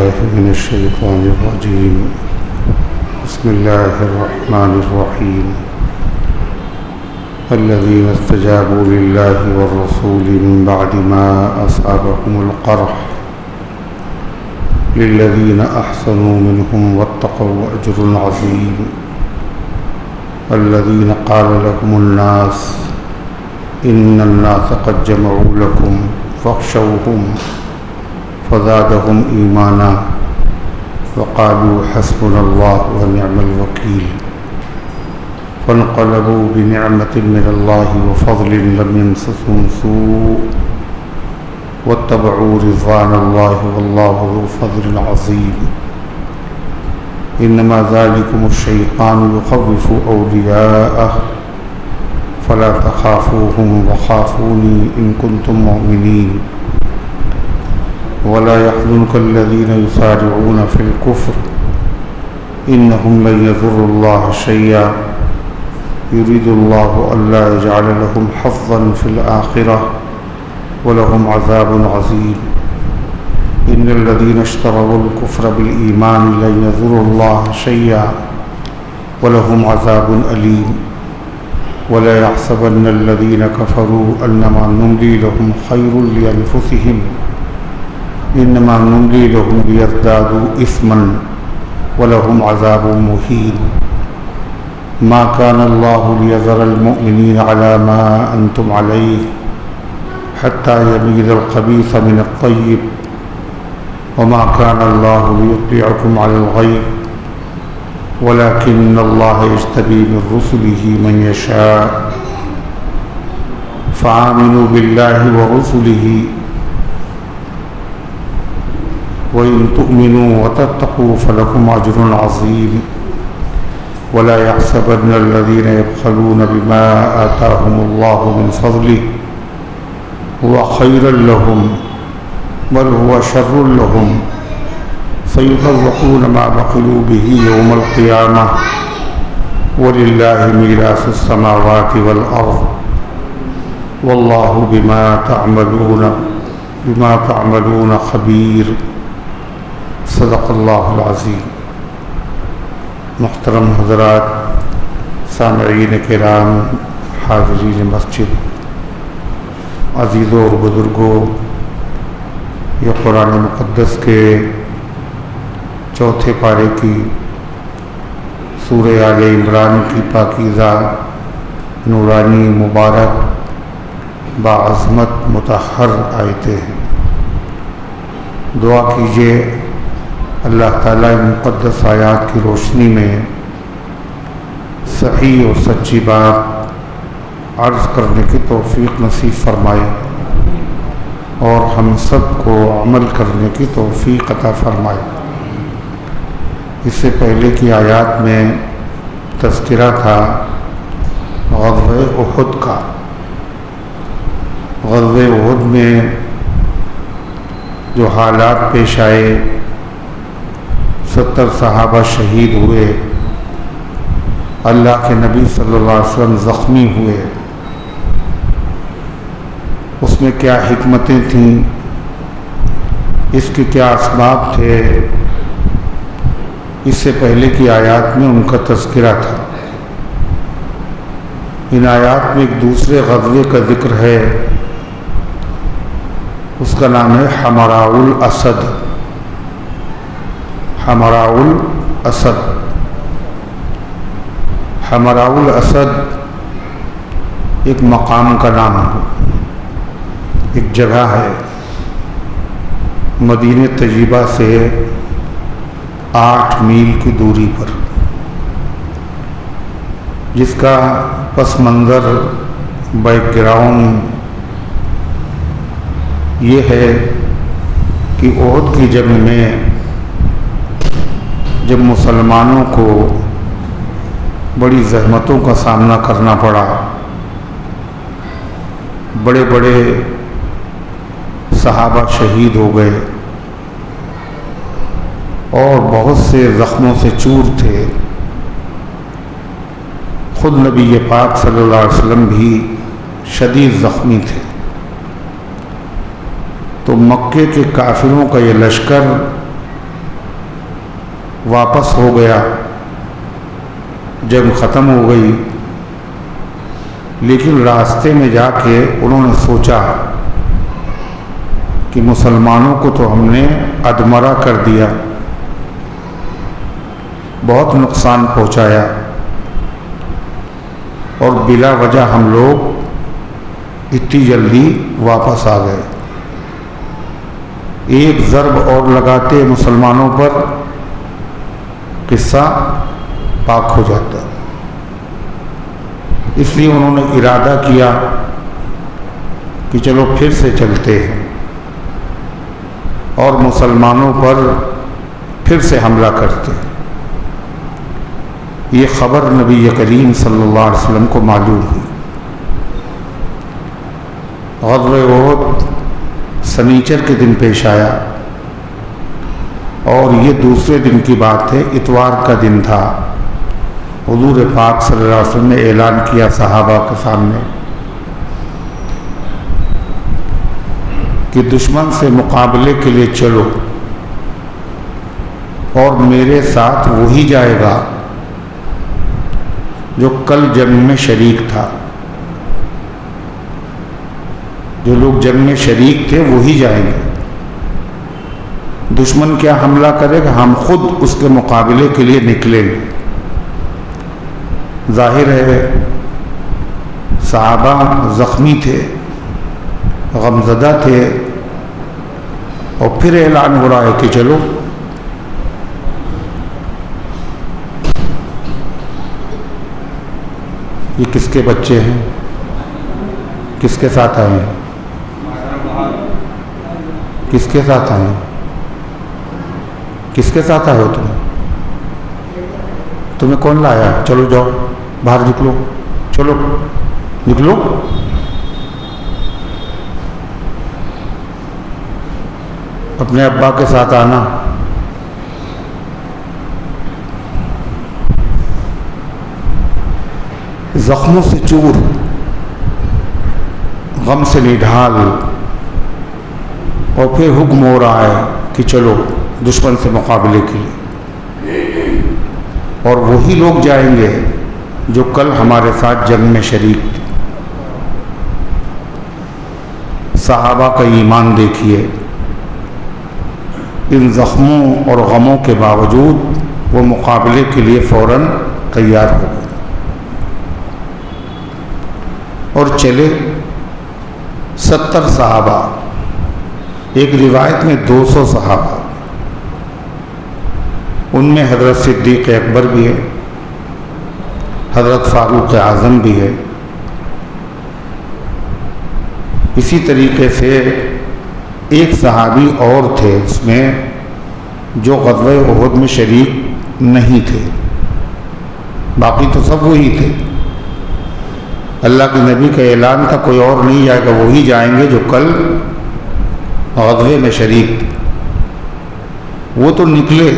بالله من الشيطان الرجيم. بسم الله الرحمن الرحيم. الذين استجابوا لله والرسول من بعد ما أصابهم القرح للذين أحسنوا منهم واتقوا أجر عظيم. الذين قال لهم الناس إن الناس قد جمعوا لكم فاخشوهم فزادهم إيمانا وقالوا حسبنا الله ونعم الوكيل. فانقلبوا بنعمة من الله وفضل لم يمسسهم سوء واتبعوا رضوان الله والله ذو فضل عظيم. إنما ذلكم الشيطان يخوف أولياءه فلا تخافوهم وخافوني إن كنتم مؤمنين. ولا يحزنك الذين يسارعون في الكفر إنهم لن يضروا الله شيئا يريد الله ألا يجعل لهم حظا في الآخرة ولهم عذاب عظيم. إن الذين اشتروا الكفر بالإيمان لن يضروا الله شيئا ولهم عذاب أليم. ولا يحسبن الذين كفروا أنما نملي لهم خير لأنفسهم إنما نملي لهم ليزدادوا إثما ولهم عذاب مهين. ما كان الله ليذر المؤمنين على ما أنتم عليه حتى يميز الخبيث من الطيب وما كان الله ليطلعكم على الغيب ولكن الله يجتبي من رسله من يشاء. فآمنوا بالله ورسله وإن تؤمنوا وتتقوا فلكم أجر عظيم. ولا يحسبن الذين يبخلون بما آتاهم الله من فضله هو خيرا لهم بل هو شر لهم سيطوقون ما بخلوا به يوم القيامة ولله ميراث السماوات والأرض والله بما تعملون خبير. صدق اللہ العظیم. محترم حضرات، سامعین کرام، حاضرین مسجد، عزیزوں اور بزرگوں، یہ قرآن مقدس کے چوتھے پارے کی سورہ آل عمران کی پاکیزہ، نورانی، مبارک، باعظمت، مطہر آیتیں ہیں. دعا کیجیے اللہ تعالیٰ ان مقدس آیات کی روشنی میں صحیح اور سچی بات عرض کرنے کی توفیق نصیب فرمائے اور ہم سب کو عمل کرنے کی توفیق عطا فرمائے. اس سے پہلے کی آیات میں تذکرہ تھا غزوہ احد کا. غزوہ احد میں جو حالات پیش آئے، 70 صحابہ شہید ہوئے، اللہ کے نبی صلی اللہ علیہ وسلم زخمی ہوئے. اس میں کیا حکمتیں تھیں، اس کے کیا اسباب تھے، اس سے پہلے کی آیات میں ان کا تذکرہ تھا. ان آیات میں ایک دوسرے غزوے کا ذکر ہے، اس کا نام ہے حمراء الاسد. حمراء الاسد، حمراء الاسد ایک مقام کا نام ہے، ایک جگہ ہے مدینہ طیبہ سے 8 میل کی دوری پر، جس کا پس منظر، بیک گراؤنڈ یہ ہے کہ احد کی جنگ میں جب مسلمانوں کو بڑی زحمتوں کا سامنا کرنا پڑا، بڑے بڑے صحابہ شہید ہو گئے اور بہت سے زخموں سے چور تھے، خود نبی پاک صلی اللہ علیہ وسلم بھی شدید زخمی تھے. تو مکے کے کافروں کا یہ لشکر واپس ہو گیا، جنگ ختم ہو گئی، لیکن راستے میں جا کے انہوں نے سوچا کہ مسلمانوں کو تو ہم نے ادمرہ کر دیا، بہت نقصان پہنچایا، اور بلا وجہ ہم لوگ اتنی جلدی واپس آ گئے، ایک ضرب اور لگاتے مسلمانوں پر قصہ پاک ہو جاتا۔ اس لیے انہوں نے ارادہ کیا کہ چلو پھر سے چلتے ہیں اور مسلمانوں پر پھر سے حملہ کرتے۔ یہ خبر نبی کریم صلی اللہ علیہ وسلم کو معلوم ہوئی۔ غزوہ احد سنیچر کے دن پیش آیا، اور یہ دوسرے دن کی بات ہے، اتوار کا دن تھا۔ حضور پاک صلی اللہ علیہ وسلم نے اعلان کیا صحابہ کے سامنے کہ دشمن سے مقابلے کے لیے چلو، اور میرے ساتھ وہی جائے گا جو کل جنگ میں شریک تھا۔ جو لوگ جنگ میں شریک تھے وہی جائیں گے۔ دشمن کیا حملہ کرے گا، ہم خود اس کے مقابلے کے لیے نکلیں گے۔ ظاہر ہے صحابہ زخمی تھے، غمزدہ تھے، اور پھر اعلان ہو رہا ہے کہ چلو۔ یہ کس کے بچے ہیں، کس کے ساتھ آئے ہیں، کس کے ساتھ آئے ہیں، کس کے ساتھ آئے ہو تمہیں کون لایا؟ چلو جاؤ باہر نکلو، چلو نکلو۔ اپنے ابا کے ساتھ آنا۔ زخموں سے چور، غم سے نڈھال، اور پھر حکم ہو رہا ہے کہ چلو دشمن سے مقابلے کے لیے، اور وہی لوگ جائیں گے جو کل ہمارے ساتھ جنگ میں شریک تھے۔ صحابہ کا ایمان دیکھیے، ان زخموں اور غموں کے باوجود وہ مقابلے کے لیے فوراً تیار ہو گئے اور چلے۔ 70 صحابہ، ایک روایت میں 200 صحابہ، ان میں حضرت صدیق اکبر بھی ہے، حضرت فاروق اعظم بھی ہے۔ اسی طریقے سے ایک صحابی اور تھے اس میں جو غزوہ احد میں شریک نہیں تھے، باقی تو سب وہی تھے۔ اللہ کے نبی کا اعلان تھا کوئی اور نہیں جائے گا، وہی جائیں گے جو کل غزوے میں شریک تھے۔ وہ تو نکلے،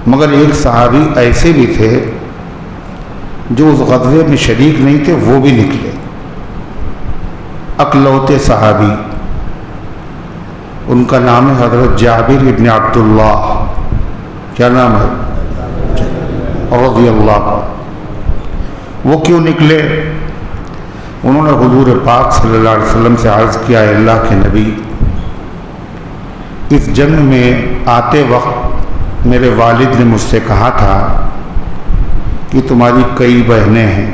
مگر ایک صحابی ایسے بھی تھے جو اس غزوے میں شریک نہیں تھے، وہ بھی نکلے، اکلوتے صحابی۔ ان کا نام ہے حضرت جابر ابن عبداللہ۔ کیا نام ہے؟ رضی اللہ۔ وہ کیوں نکلے؟ انہوں نے حضور پاک صلی اللہ علیہ وسلم سے عرض کیا، اے اللہ کے نبی، اس جنگ میں آتے وقت میرے والد نے مجھ سے کہا تھا کہ تمہاری کئی بہنیں ہیں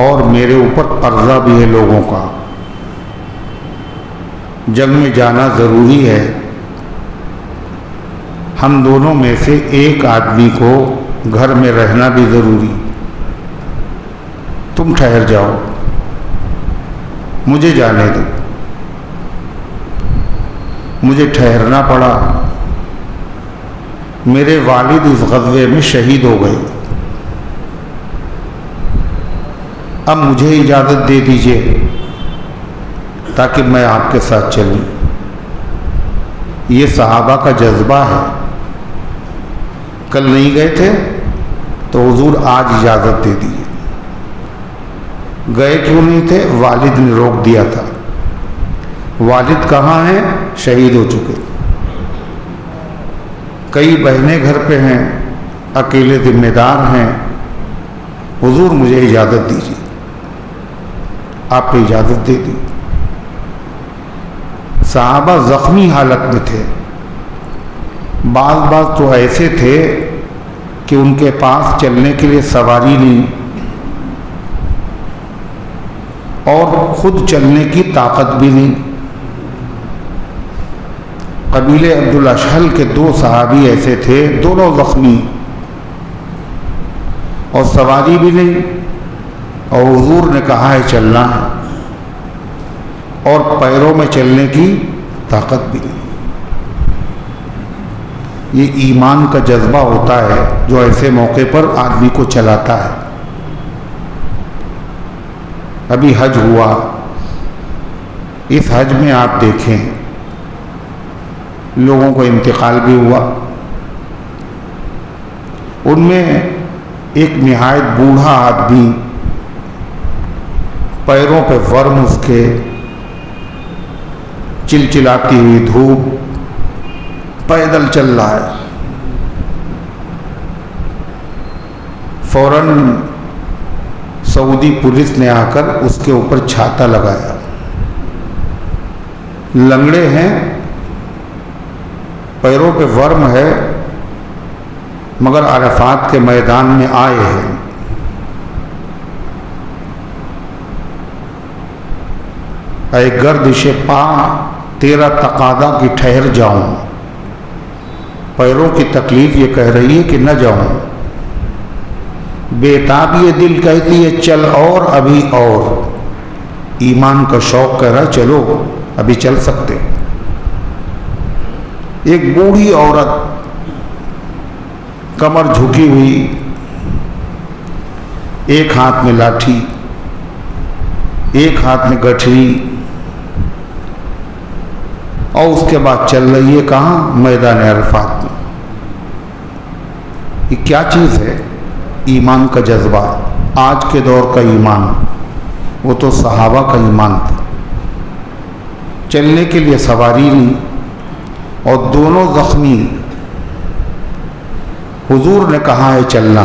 اور میرے اوپر قرضہ بھی ہے لوگوں کا، جنگ میں جانا ضروری ہے، ہم دونوں میں سے ایک آدمی کو گھر میں رہنا بھی ضروری، تم ٹھہر جاؤ، مجھے جانے دو۔ مجھے ٹھہرنا پڑا، میرے والد اس غزوے میں شہید ہو گئے، اب مجھے اجازت دے دیجیے تاکہ میں آپ کے ساتھ چلوں۔ یہ صحابہ کا جذبہ ہے، کل نہیں گئے تھے تو حضور آج اجازت دے دیجیے۔ گئے کیوں نہیں تھے؟ والد نے روک دیا تھا۔ والد کہاں ہیں؟ شہید ہو چکے۔ کئی بہنیں گھر پہ ہیں، اکیلے ذمہ دار ہیں، حضور مجھے اجازت دیجیے۔ آپ کو اجازت دے دی۔ صحابہ زخمی حالت میں تھے، بعض تو ایسے تھے کہ ان کے پاس چلنے کے لیے سواری نہیں اور خود چلنے کی طاقت بھی نہیں۔ قبیلے عبد الاشہل کے 2 صحابی ایسے تھے، دونوں زخمی اور سواری بھی نہیں، اور حضور نے کہا ہے چلنا ہے، اور پیروں میں چلنے کی طاقت بھی نہیں۔ یہ ایمان کا جذبہ ہوتا ہے جو ایسے موقع پر آدمی کو چلاتا ہے۔ ابھی حج ہوا، اس حج میں آپ دیکھیں لوگوں کو انتقال بھی ہوا، ان میں ایک نہایت بوڑھا آدمی، پیروں پہ ورم اس کے، چلچلاتی ہوئی دھوپ، پیدل چل رہا ہے۔ فوراً سعودی پولیس نے آ کر اس کے اوپر چھاتا لگایا۔ لنگڑے ہیں، پیروں پہ ورم ہے، مگر عرفات کے میدان میں آئے ہیں۔ اے گردش پا تیرا تقاضا کہ ٹھہر جاؤں، پیروں کی تکلیف یہ کہہ رہی ہے کہ نہ جاؤں، بےتاب یہ دل کہتی ہے چل اور ابھی، اور ایمان کا شوق کہہ رہا چلو ابھی چل سکتے۔ ایک بوڑھی عورت کمر جھکی ہوئی، ایک ہاتھ میں لاٹھی، ایک ہاتھ میں گٹھری، اور اس کے بعد چل رہی ہے کہاں؟ میدان عرفات میں۔ یہ کیا چیز ہے؟ ایمان کا جذبہ، آج کے دور کا ایمان، وہ تو صحابہ کا ایمان تھا۔ چلنے کے لیے سواری نہیں، اور دونوں زخمی، حضور نے کہا ہے چلنا،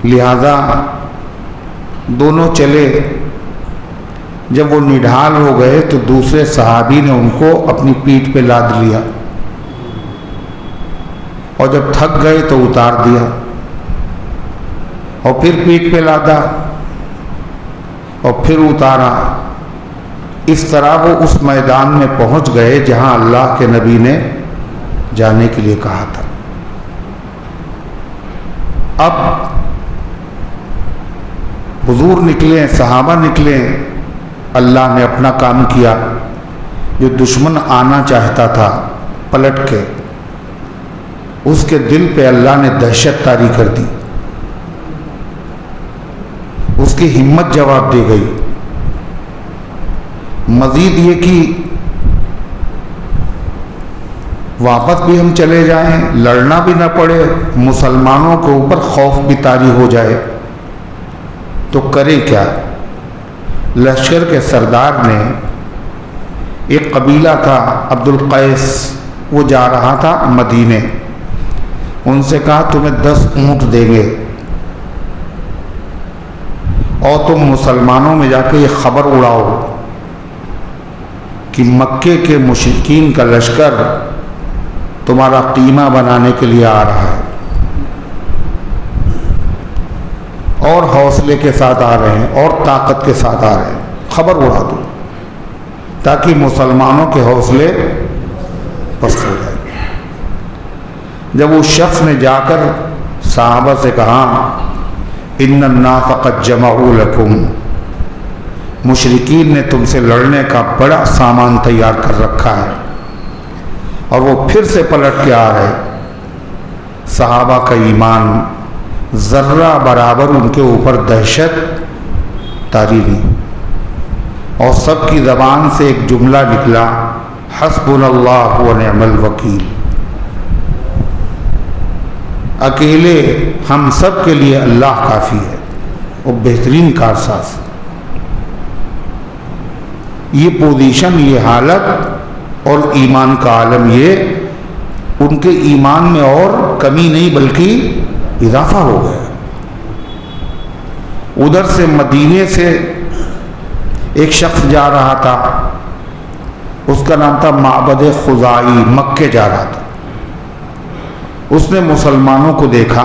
لہذا دونوں چلے۔ جب وہ نڈھال ہو گئے تو دوسرے صحابی نے ان کو اپنی پیٹھ پہ لاد لیا، اور جب تھک گئے تو اتار دیا، اور پھر پیٹھ پہ لادا، اور پھر اتارا۔ اس طرح وہ اس میدان میں پہنچ گئے جہاں اللہ کے نبی نے جانے کے لیے کہا تھا۔ اب حضور نکلے، صحابہ نکلے، اللہ نے اپنا کام کیا۔ جو دشمن آنا چاہتا تھا پلٹ کے، اس کے دل پہ اللہ نے دہشت طاری کر دی، اس کی ہمت جواب دے گئی۔ مزید یہ کہ واپس بھی ہم چلے جائیں، لڑنا بھی نہ پڑے، مسلمانوں کے اوپر خوف بھی طاری ہو جائے تو کرے کیا؟ لشکر کے سردار نے، ایک قبیلہ تھا عبد القیس، وہ جا رہا تھا مدینے، ان سے کہا تمہیں 10 اونٹ دیں گے، اور تم مسلمانوں میں جا کے یہ خبر اڑاؤ کہ مکے کے مشرکین کا لشکر تمہارا قیمہ بنانے کے لیے آ رہا ہے، اور حوصلے کے ساتھ آ رہے ہیں، اور طاقت کے ساتھ آ رہے ہیں، خبر اڑا دو تاکہ مسلمانوں کے حوصلے پست ہو جائیں۔ جب اس شخص نے جا کر صحابہ سے کہا ان الناس قد جمعوا لکم، مشرکین نے تم سے لڑنے کا بڑا سامان تیار کر رکھا ہے، اور وہ پھر سے پلٹ کے آ رہے، صحابہ کا ایمان ذرہ برابر ان کے اوپر دہشت طاری نہیں، اور سب کی زبان سے ایک جملہ نکلا، حسبنا اللہ و نعم الوکیل، اکیلے ہم سب کے لیے اللہ کافی ہے، وہ بہترین کارساز۔ یہ پوزیشن، یہ حالت اور ایمان کا عالم یہ ان کے ایمان میں اور کمی نہیں بلکہ اضافہ ہو گیا۔ ادھر سے مدینے سے ایک شخص جا رہا تھا، اس کا نام تھا معبد خزائی، مکے جا رہا تھا۔ اس نے مسلمانوں کو دیکھا،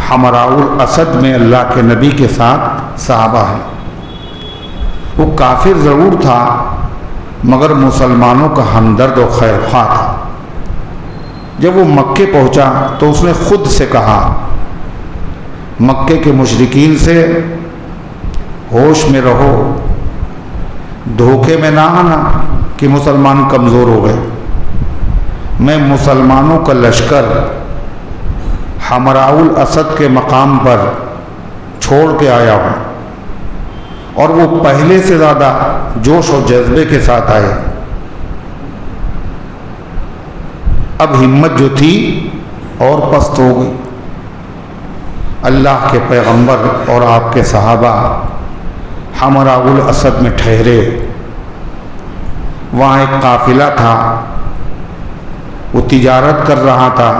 حمراء الاسد میں اللہ کے نبی کے ساتھ صحابہ ہیں۔ وہ کافر ضرور تھا مگر مسلمانوں کا ہمدرد و خیر خواہ تھا۔ جب وہ مکے پہنچا تو اس نے خود سے کہا، مکے کے مشرکین سے ہوش میں رہو، دھوکے میں نہ آنا کہ مسلمان کمزور ہو گئے۔ میں مسلمانوں کا لشکر حمراء الاسد کے مقام پر چھوڑ کے آیا ہوں، اور وہ پہلے سے زیادہ جوش و جذبے کے ساتھ آئے۔ اب ہمت جو تھی اور پست ہو گئی۔ اللہ کے پیغمبر اور آپ کے صحابہ حمراء الاسد میں ٹھہرے۔ وہاں ایک قافلہ تھا، وہ تجارت کر رہا تھا۔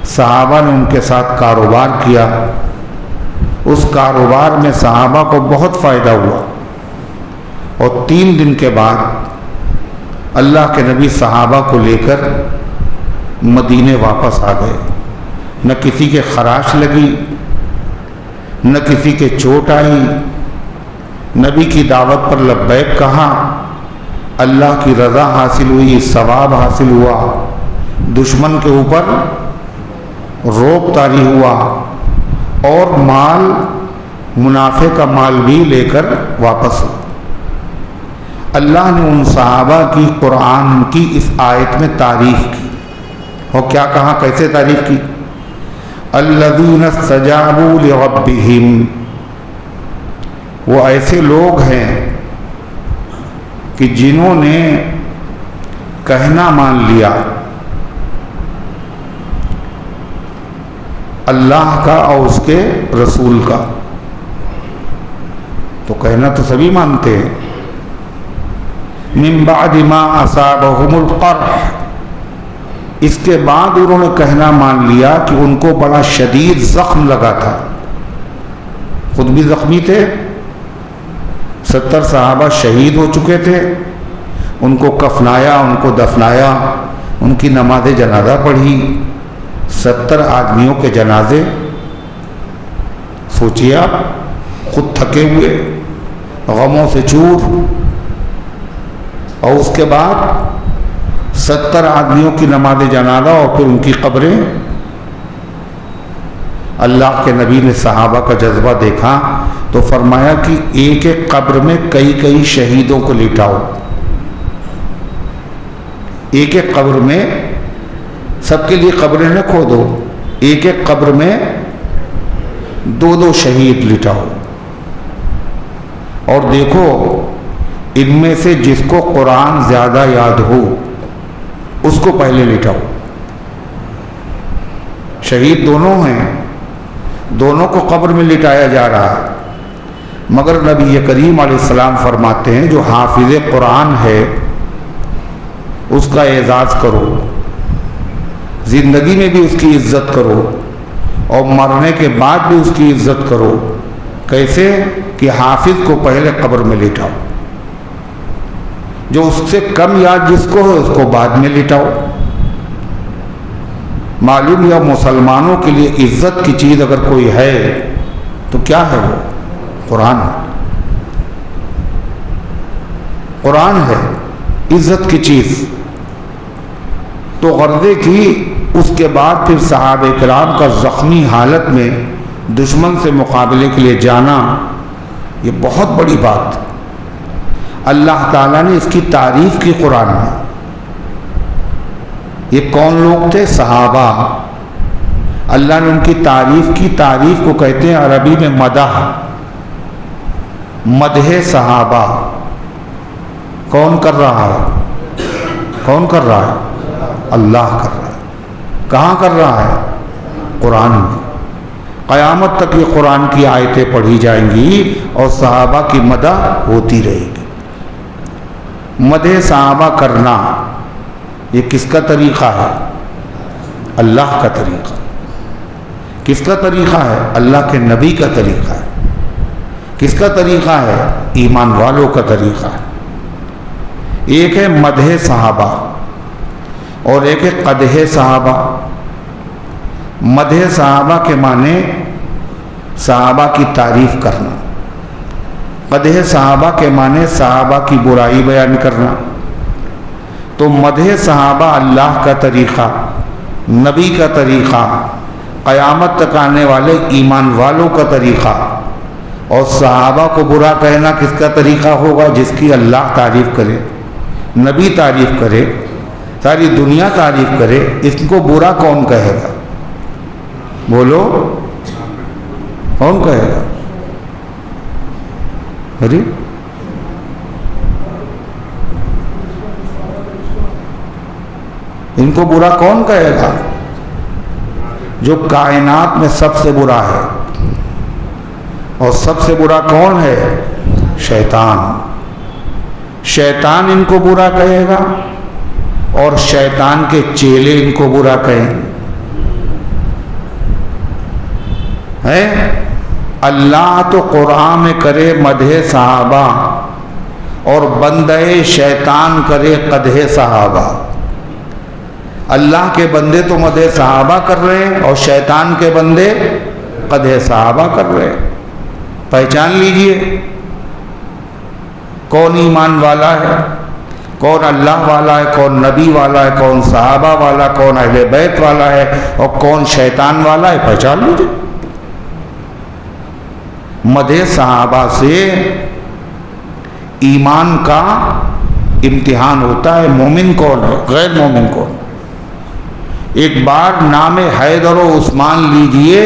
صحابہ نے ان کے ساتھ کاروبار کیا۔ اس کاروبار میں صحابہ کو بہت فائدہ ہوا، اور 3 دن کے بعد اللہ کے نبی صحابہ کو لے کر مدینے واپس آ گئے۔ نہ کسی کے خراش لگی، نہ کسی کے چوٹ آئی۔ نبی کی دعوت پر لبیک کہا، اللہ کی رضا حاصل ہوئی، ثواب حاصل ہوا، دشمن کے اوپر روب طاری ہوا، اور مال منافع کا مال بھی لے کر واپس ہوا۔ اللہ نے ان صحابہ کی قرآن کی اس آیت میں تعریف کی، اور کیا کہا، کیسے تعریف کی؟ الذین استجابوا لربہم، وہ ایسے لوگ ہیں کہ جنہوں نے کہنا مان لیا اللہ کا اور اس کے رسول کا۔ تو کہنا تو سبھی مانتے ہیں۔ من بعد ما اصابہم القرح، اس کے بعد انہوں نے کہنا مان لیا کہ ان کو بڑا شدید زخم لگا تھا، خود بھی زخمی تھے، 70 صحابہ شہید ہو چکے تھے، ان کو کفنایا، ان کو دفنایا، ان کی نماز جنازہ پڑھی۔ 70 آدمیوں کے جنازے، سوچیے آپ، خود تھکے ہوئے، غموں سے چور، اور اس کے بعد 70 آدمیوں کی نماز جنازہ، اور پھر ان کی قبریں۔ اللہ کے نبی نے صحابہ کا جذبہ دیکھا تو فرمایا کہ ایک ایک قبر میں کئی شہیدوں کو لٹاؤ۔ ایک ایک قبر میں، سب کے لیے قبریں نہ کھودو، ایک ایک قبر میں 2 شہید لٹاؤ، اور دیکھو ان میں سے جس کو قرآن زیادہ یاد ہو اس کو پہلے لٹاؤ۔ شہید دونوں ہیں، دونوں کو قبر میں لٹایا جا رہا ہے، مگر نبی کریم علیہ السلام فرماتے ہیں جو حافظ قرآن ہے اس کا اعزاز کرو، زندگی میں بھی اس کی عزت کرو، اور مرنے کے بعد بھی اس کی عزت کرو۔ کیسے؟ کہ حافظ کو پہلے قبر میں لٹاؤ، جو اس سے کم یاد جس کو ہے اس کو بعد میں لٹاؤ۔ معلوم یا مسلمانوں کے لیے عزت کی چیز اگر کوئی ہے تو کیا ہے وہ؟ قرآن ہے۔ قرآن ہے عزت کی چیز۔ تو غرضے کی اس کے بعد پھر صحابہ کرام کا زخمی حالت میں دشمن سے مقابلے کے لیے جانا، یہ بہت بڑی بات۔ اللہ تعالیٰ نے اس کی تعریف کی قرآن میں۔ یہ کون لوگ تھے؟ صحابہ۔ اللہ نے ان کی تعریف کی، تعریف کو کہتے ہیں عربی میں مدح، مدح صحابہ۔ کون کر رہا ہے؟ کون کر رہا ہے؟ اللہ کر رہا ہے۔ کہاں کر رہا ہے؟ قرآن میں۔ قیامت تک یہ قرآن کی آیتیں پڑھی جائیں گی اور صحابہ کی مدح ہوتی رہے گی۔ مدح صحابہ کرنا یہ کس کا طریقہ ہے؟ اللہ کا طریقہ. کس کا طریقہ ہے؟ اللہ کے نبی کا طریقہ ہے. کس کا طریقہ ہے؟ ایمان والوں کا طریقہ ہے. ایک ہے مدح صحابہ اور ایک ہے قدح صحابہ. مدح صحابہ کے معنی صحابہ کی تعریف کرنا. قدح صحابہ کے معنی صحابہ کی برائی بیان کرنا. تو مدح صحابہ اللہ کا طریقہ، نبی کا طریقہ، قیامت تک آنے والے ایمان والوں کا طریقہ. اور صحابہ کو برا کہنا کس کا طریقہ ہوگا؟ جس کی اللہ تعریف کرے، نبی تعریف کرے، ساری دنیا تعریف کرے. اس کو برا کون کہے گا؟ بولو، کون کہے گا؟ ارے ان کو برا کون کہے گا؟ جو کائنات میں سب سے برا ہے. اور سب سے برا کون ہے؟ شیطان. شیطان ان کو برا کہے گا اور شیطان کے چیلے ان کو برا کہیں گے. اللہ تو قرآن میں کرے مدح صحابہ اور بندے شیطان کرے قدح صحابہ. اللہ کے بندے تو مدح صحابہ کر رہے ہیں اور شیطان کے بندے قدح صحابہ کر رہے ہیں. پہچان لیجئے کون ایمان والا ہے، کون اللہ والا ہے، کون نبی والا ہے، کون صحابہ والا، کون اہل بیت والا ہے اور کون شیطان والا ہے. پہچان لیجئے. مدح صحابہ سے ایمان کا امتحان ہوتا ہے. مومن کون ہے، غیر مومن کون. ایک بار نام حیدر و عثمان لیجئے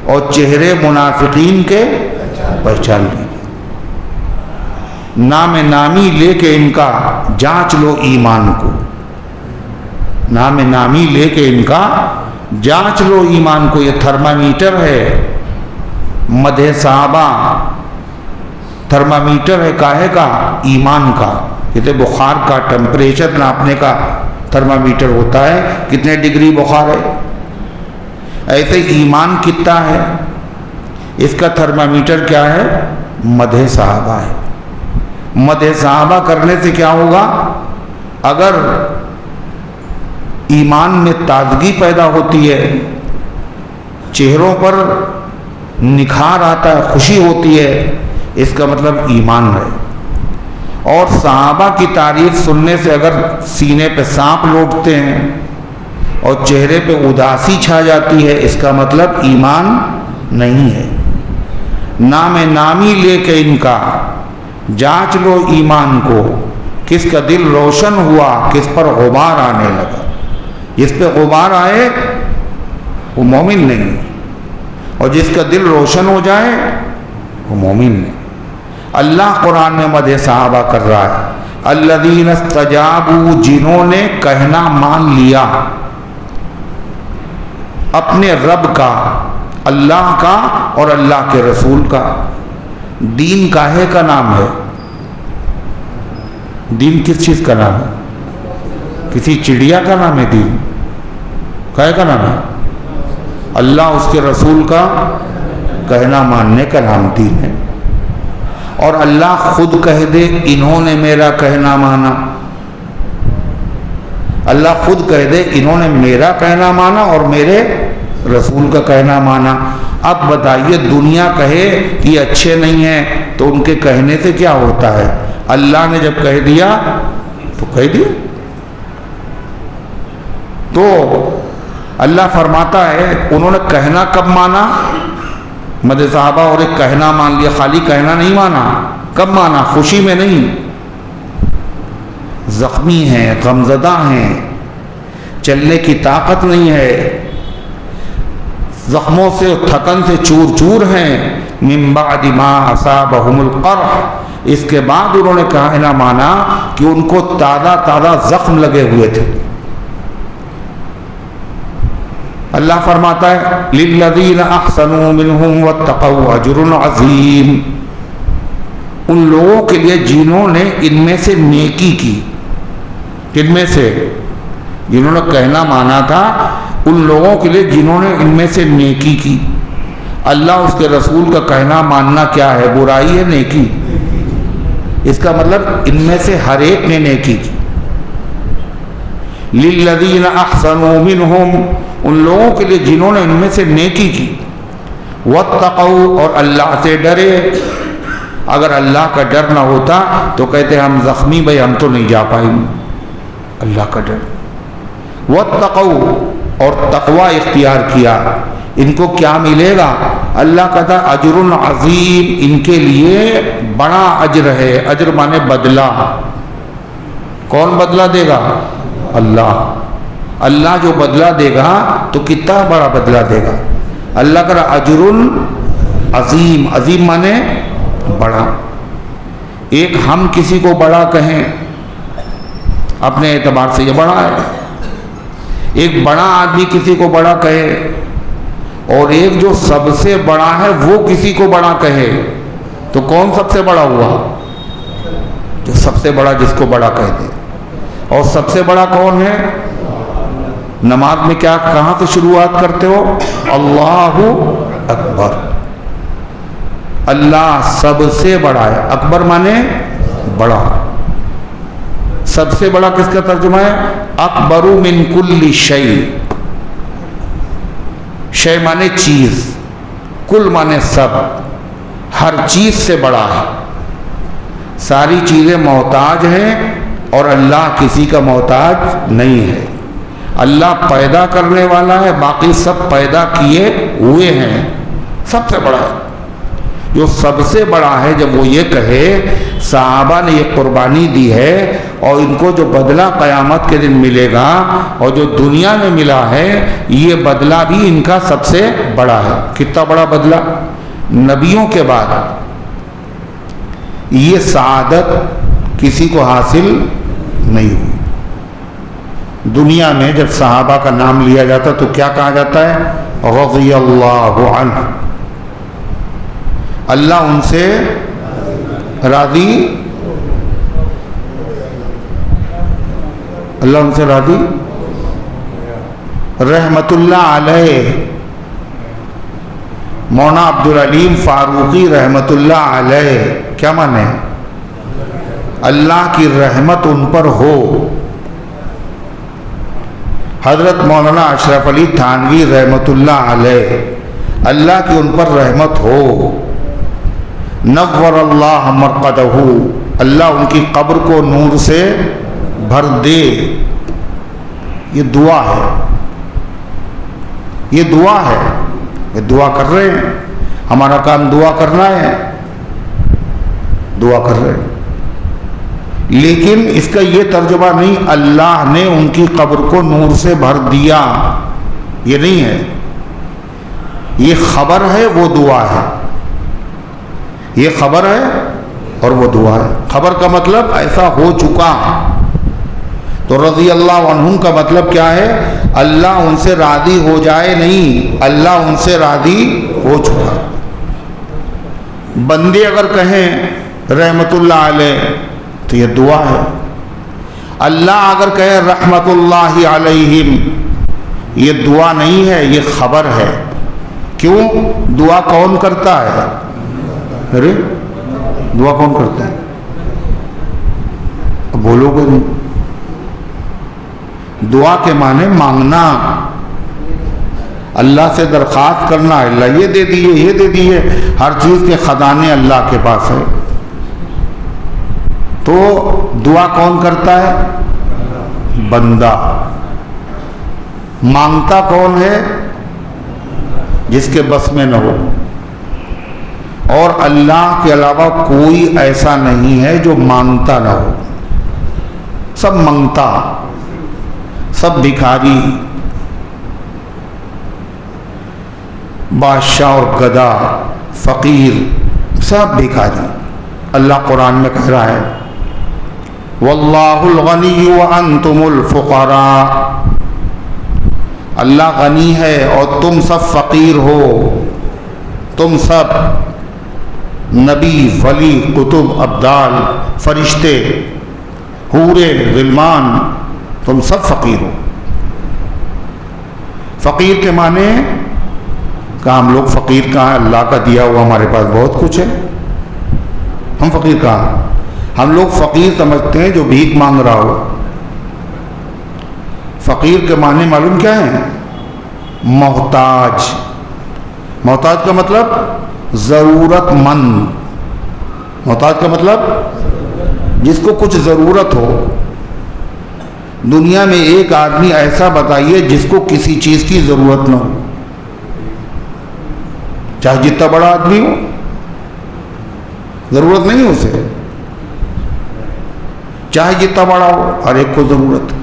اور چہرے منافقین کے پہچان لیجئے. نام نامی لے کے ان کا جانچ لو ایمان کو. نام نامی لے کے ان کا جانچ لو ایمان کو. یہ تھرمامیٹر ہے. مدح صحابہ تھرمامیٹر ہے. کاہے کا؟ ایمان کا. کہتے بخار کا ٹمپریچر ناپنے کا تھرمامیٹر ہوتا ہے، کتنے ڈگری بخار ہے. ایسے ایمان کتنا ہے، اس کا تھرمامیٹر کیا ہے؟ مدح صحابہ ہے. مدح صحابہ کرنے سے کیا ہوگا؟ اگر ایمان میں تازگی پیدا ہوتی ہے، چہروں پر نکھار آتا ہے، خوشی ہوتی ہے، اس کا مطلب ایمان ہے. اور صحابہ کی تعریف سننے سے اگر سینے پہ سانپ لوٹتے ہیں اور چہرے پہ اداسی چھا جاتی ہے، اس کا مطلب ایمان نہیں ہے. نام نامی لے کے ان کا جانچ لو ایمان کو. کس کا دل روشن ہوا، کس پر غبار آنے لگا. جس پہ غبار آئے وہ مومن نہیں، اور جس کا دل روشن ہو جائے وہ مومن نہیں. اللہ قرآن میں مدح صحابہ کر رہا ہے. الذین استجابوا، جنہوں نے کہنا مان لیا اپنے رب کا، اللہ کا اور اللہ کے رسول کا. دین کاہے کا نام ہے؟ دین کس چیز کا نام ہے؟ کسی چڑیا کا نام ہے دین؟ کاہے کا نام ہے؟ اللہ اس کے رسول کا کہنا ماننے کا نام دین ہے. اور اللہ خود کہہ دے انہوں نے میرا کہنا مانا. اللہ خود کہہ دے انہوں نے میرا کہنا مانا اور میرے رسول کا کہنا مانا. اب بتائیے دنیا کہے کہ یہ اچھے نہیں ہیں تو ان کے کہنے سے کیا ہوتا ہے؟ اللہ نے جب کہہ دیا تو کہہ دیا. تو اللہ فرماتا ہے انہوں نے کہنا کب مانا؟ مدح صحابہ اور ایک کہنا مان لیا. خالی کہنا نہیں مانا. کب مانا؟ خوشی میں نہیں. زخمی ہیں، غمزدہ ہیں، چلنے کی طاقت نہیں ہے، زخموں سے تھکن سے چور چور ہیں. من بعد ما اصابہم القرح، اس کے بعد انہوں نے کہنا مانا کہ ان کو تازہ تازہ زخم لگے ہوئے تھے. اللہ فرماتا ہے للذین احسنوا منہم واتقوا اجر عظیم. ان لوگوں کے لیے جنہوں نے ان میں سے نیکی کی. کن میں سے؟ جنہوں نے کہنا مانا تھا ان لوگوں کے لیے جنہوں نے ان میں سے نیکی کی. اللہ اس کے رسول کا کہنا ماننا کیا ہے؟ برائی ہے نیکی؟ اس کا مطلب ان میں سے ہر ایک نے نیکی کی. للذین احسنوا منہم، ان لوگوں کے لیے جنہوں نے ان میں سے نیکی کی. واتقوا، اور اللہ سے ڈرے. اگر اللہ کا ڈر نہ ہوتا تو کہتے ہم زخمی بھائی ہم تو نہیں جا پائیں گے. اللہ کا ڈر. واتقوا، اور تقوی اختیار کیا. ان کو کیا ملے گا؟ اللہ کہتا اجر عظیم، ان کے لیے بڑا اجر ہے. اجر مانے بدلہ. کون بدلہ دے گا؟ اللہ. اللہ جو بدلہ دے گا تو کتنا بڑا بدلہ دے گا. اللہ کا اجر عظیم. عظیم مانے بڑا. ایک ہم کسی کو بڑا کہیں اپنے اعتبار سے یہ بڑا ہے. ایک بڑا آدمی کسی کو بڑا کہے اور ایک جو سب سے بڑا ہے وہ کسی کو بڑا کہے تو کون سب سے بڑا ہوا؟ جو سب سے بڑا جس کو بڑا کہتے. اور سب سے بڑا کون ہے؟ نماز میں کیا کہاں سے شروعات کرتے ہو؟ اللہ اکبر. اللہ سب سے بڑا ہے. اکبر مانے بڑا. سب سے بڑا کس کا ترجمہ ہے؟ اکبر من کل شیء. شے مانے چیز، کل مانے سب. ہر چیز سے بڑا ہے. ساری چیزیں محتاج ہیں اور اللہ کسی کا محتاج نہیں ہے. اللہ پیدا کرنے والا ہے، باقی سب پیدا کیے ہوئے ہیں. سب سے بڑا ہے. جو سب سے بڑا ہے جب وہ یہ کہے، صحابہ نے یہ قربانی دی ہے اور ان کو جو بدلہ قیامت کے دن ملے گا اور جو دنیا میں ملا ہے یہ بدلہ بھی ان کا سب سے بڑا ہے. کتنا بڑا بدلہ؟ نبیوں کے بعد یہ سعادت کسی کو حاصل نہیں ہوئی. دنیا میں جب صحابہ کا نام لیا جاتا تو کیا کہا جاتا ہے؟ رضی اللہ عنہ. اللہ ان سے راضی. اللہ ان سے راضی. رحمت اللہ علیہ. مولانا عبدالعلیم فاروقی رحمت اللہ علیہ کیا مانے؟ اللہ کی رحمت ان پر ہو. حضرت مولانا اشرف علی تھانوی رحمت اللہ علیہ، اللہ کی ان پر رحمت ہو. نور اللہ مرقدہ، اللہ ان کی قبر کو نور سے بھر دے. یہ دعا ہے. یہ دعا ہے. یہ دعا کر رہے ہیں. ہمارا کام دعا کرنا ہے. دعا کر رہے ہیں. لیکن اس کا یہ ترجمہ نہیں اللہ نے ان کی قبر کو نور سے بھر دیا. یہ نہیں ہے. یہ خبر ہے، وہ دعا ہے. یہ خبر ہے اور وہ دعا ہے. خبر کا مطلب ایسا ہو چکا. تو رضی اللہ عنہم کا مطلب کیا ہے؟ اللہ ان سے راضی ہو جائے نہیں، اللہ ان سے راضی ہو چکا. بندے اگر کہیں رحمت اللہ علیہ تو یہ دعا ہے. اللہ اگر کہے رحمت اللہ علیہم یہ دعا نہیں ہے، یہ خبر ہے. کیوں؟ دعا کون کرتا ہے؟ ارے دعا کون کرتا ہے؟ اب بولو گے نہیں. دعا کے معنی مانگنا، اللہ سے درخواست کرنا. اللہ یہ دے دیے، یہ دے دیے. ہر چیز کے خزانے اللہ کے پاس ہے. تو دعا کون کرتا ہے؟ بندہ. مانگتا کون ہے؟ جس کے بس میں نہ ہو. اور اللہ کے علاوہ کوئی ایسا نہیں ہے جو مانگتا نہ ہو. سب منگتا، سب بھکاری، بادشاہ اور گدا، فقیر، سب بھکاری. اللہ قرآن میں کہہ رہا ہے واللہ الغنی وانتم الفقراء. اللہ غنی ہے اور تم سب فقیر ہو. تم سب نبی، ولی، کتب، ابدال، فرشتے، حورے، غلمان، تم سب فقیر ہو. فقیر کے معنی کہاں ہم لوگ فقیر کہاں، اللہ کا دیا ہوا ہمارے پاس بہت کچھ ہے، ہم فقیر کہاں؟ ہم لوگ فقیر سمجھتے ہیں جو بھیک مانگ رہا ہو۔ فقیر کے معنی معلوم کیا ہے؟ محتاج۔ محتاج کا مطلب ضرورت مند۔ محتاج کا مطلب جس کو کچھ ضرورت ہو۔ دنیا میں ایک آدمی ایسا بتائیے جس کو کسی چیز کی ضرورت نہ ہو، چاہے جتنا بڑا آدمی ہو، ضرورت نہیں ہے اسے، چاہے جتنا بڑا ہو، ہر ایک کو ضرورت ہے۔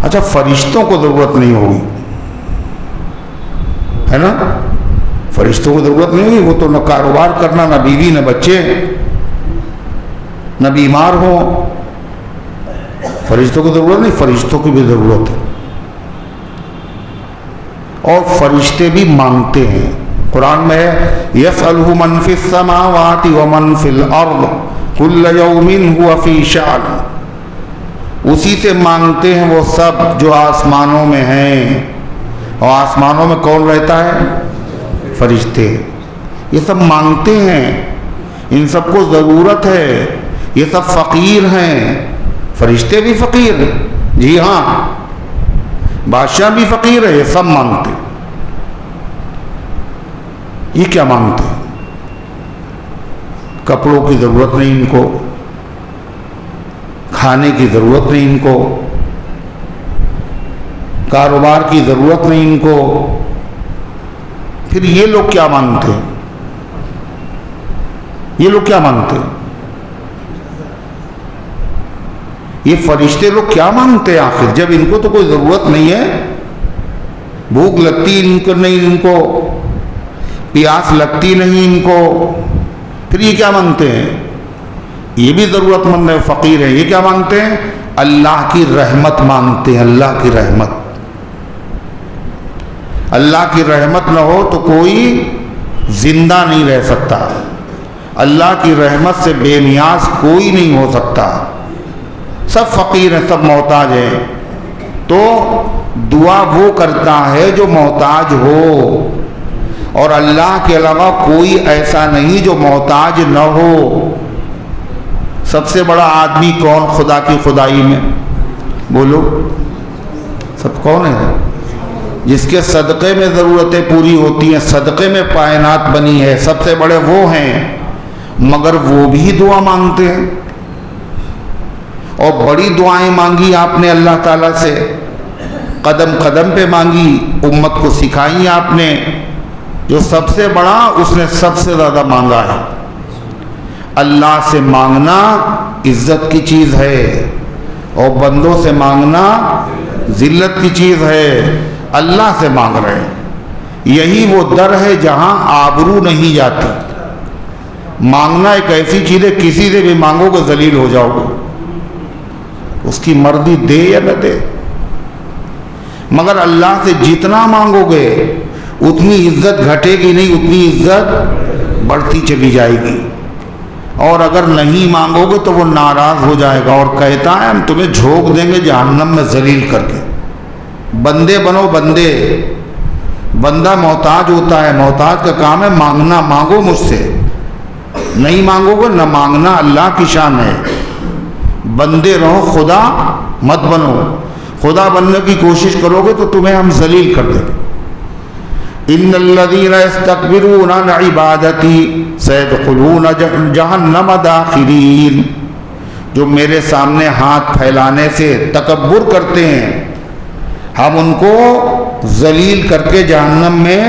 اچھا فرشتوں کو ضرورت نہیں ہوگی، ہے نا؟ فرشتوں کو ضرورت نہیں ہوگی، وہ تو نہ کاروبار کرنا، نہ بیوی، نہ بچے، نہ بیمار ہو، فرشتوں کو ضرورت نہیں، فرشتوں کی بھی ضرورت ہے۔ اور فرشتے بھی مانگتے ہیں، قرآن میں ہے یسألہ من فی السماوات ومن فی الارض کل یوم هو فی شأن، اسی سے مانگتے ہیں وہ سب جو آسمانوں میں ہیں، اور آسمانوں میں کون رہتا ہے؟ فرشتے۔ یہ سب مانگتے ہیں، ان سب کو ضرورت ہے، یہ سب فقیر ہیں۔ فرشتے بھی فقیر ہیں، جی ہاں، بادشاہ بھی فقیر ہے، یہ سب مانگتے۔ یہ کیا مانگتے؟ کپڑوں کی ضرورت نہیں ان کو، کھانے کی ضرورت نہیں ان کو، کاروبار کی ضرورت نہیں ان کو، پھر یہ لوگ کیا مانگتے؟ یہ لوگ کیا مانگتے؟ یہ فرشتے لوگ کیا مانگتے آخر، جب ان کو تو کوئی ضرورت نہیں ہے، بھوک لگتی ان کو نہیں، ان کو پیاس لگتی نہیں ان کو، پھر یہ کیا مانگتے ہیں؟ یہ بھی ضرورت مند ہے، فقیر ہے، یہ کیا مانگتے ہیں؟ اللہ کی رحمت مانگتے ہیں، اللہ کی رحمت۔ اللہ کی رحمت نہ ہو تو کوئی زندہ نہیں رہ سکتا، اللہ کی رحمت سے بے نیاز کوئی نہیں ہو سکتا، سب فقیر ہیں، سب محتاج ہیں۔ تو دعا وہ کرتا ہے جو محتاج ہو، اور اللہ کے علاوہ کوئی ایسا نہیں جو محتاج نہ ہو۔ سب سے بڑا آدمی کون خدا کی خدائی میں؟ بولو، سب کون ہے؟ جس کے صدقے میں ضرورتیں پوری ہوتی ہیں، صدقے میں کائنات بنی ہے، سب سے بڑے وہ ہیں، مگر وہ بھی دعا مانگتے ہیں۔ اور بڑی دعائیں مانگی آپ نے اللہ تعالیٰ سے، قدم قدم پہ مانگی، امت کو سکھائی آپ نے۔ جو سب سے بڑا اس نے سب سے زیادہ مانگا ہے۔ اللہ سے مانگنا عزت کی چیز ہے، اور بندوں سے مانگنا ذلت کی چیز ہے۔ اللہ سے مانگ رہے ہیں، یہی وہ در ہے جہاں آبرو نہیں جاتی۔ مانگنا ایک ایسی چیز ہے، کسی سے بھی مانگو گے ذلیل ہو جاؤ گے، اس کی مرضی دے یا نہ دے۔ مگر اللہ سے جتنا مانگو گے اتنی عزت گھٹے گی نہیں، اتنی عزت بڑھتی چلی جائے گی۔ اور اگر نہیں مانگو گے تو وہ ناراض ہو جائے گا، اور کہتا ہے ہم تمہیں جھونک دیں گے جہنم میں ذلیل کر کے۔ بندے بنو بندے، بندہ محتاج ہوتا ہے، محتاج کا کام ہے مانگنا، مانگو مجھ سے، نہیں مانگو گے نہ مانگنا، اللہ کی شان ہے۔ بندے رہو، خدا مت بنو، خدا بننے کی کوشش کرو گے تو تمہیں ہم ذلیل کر دیں گے۔ ان الذین یستکبرون عن عبادتی سیدخلون جہنم داخرین، جو میرے سامنے ہاتھ پھیلانے سے تکبر کرتے ہیں، ہم ان کو ذلیل کر کے جہنم میں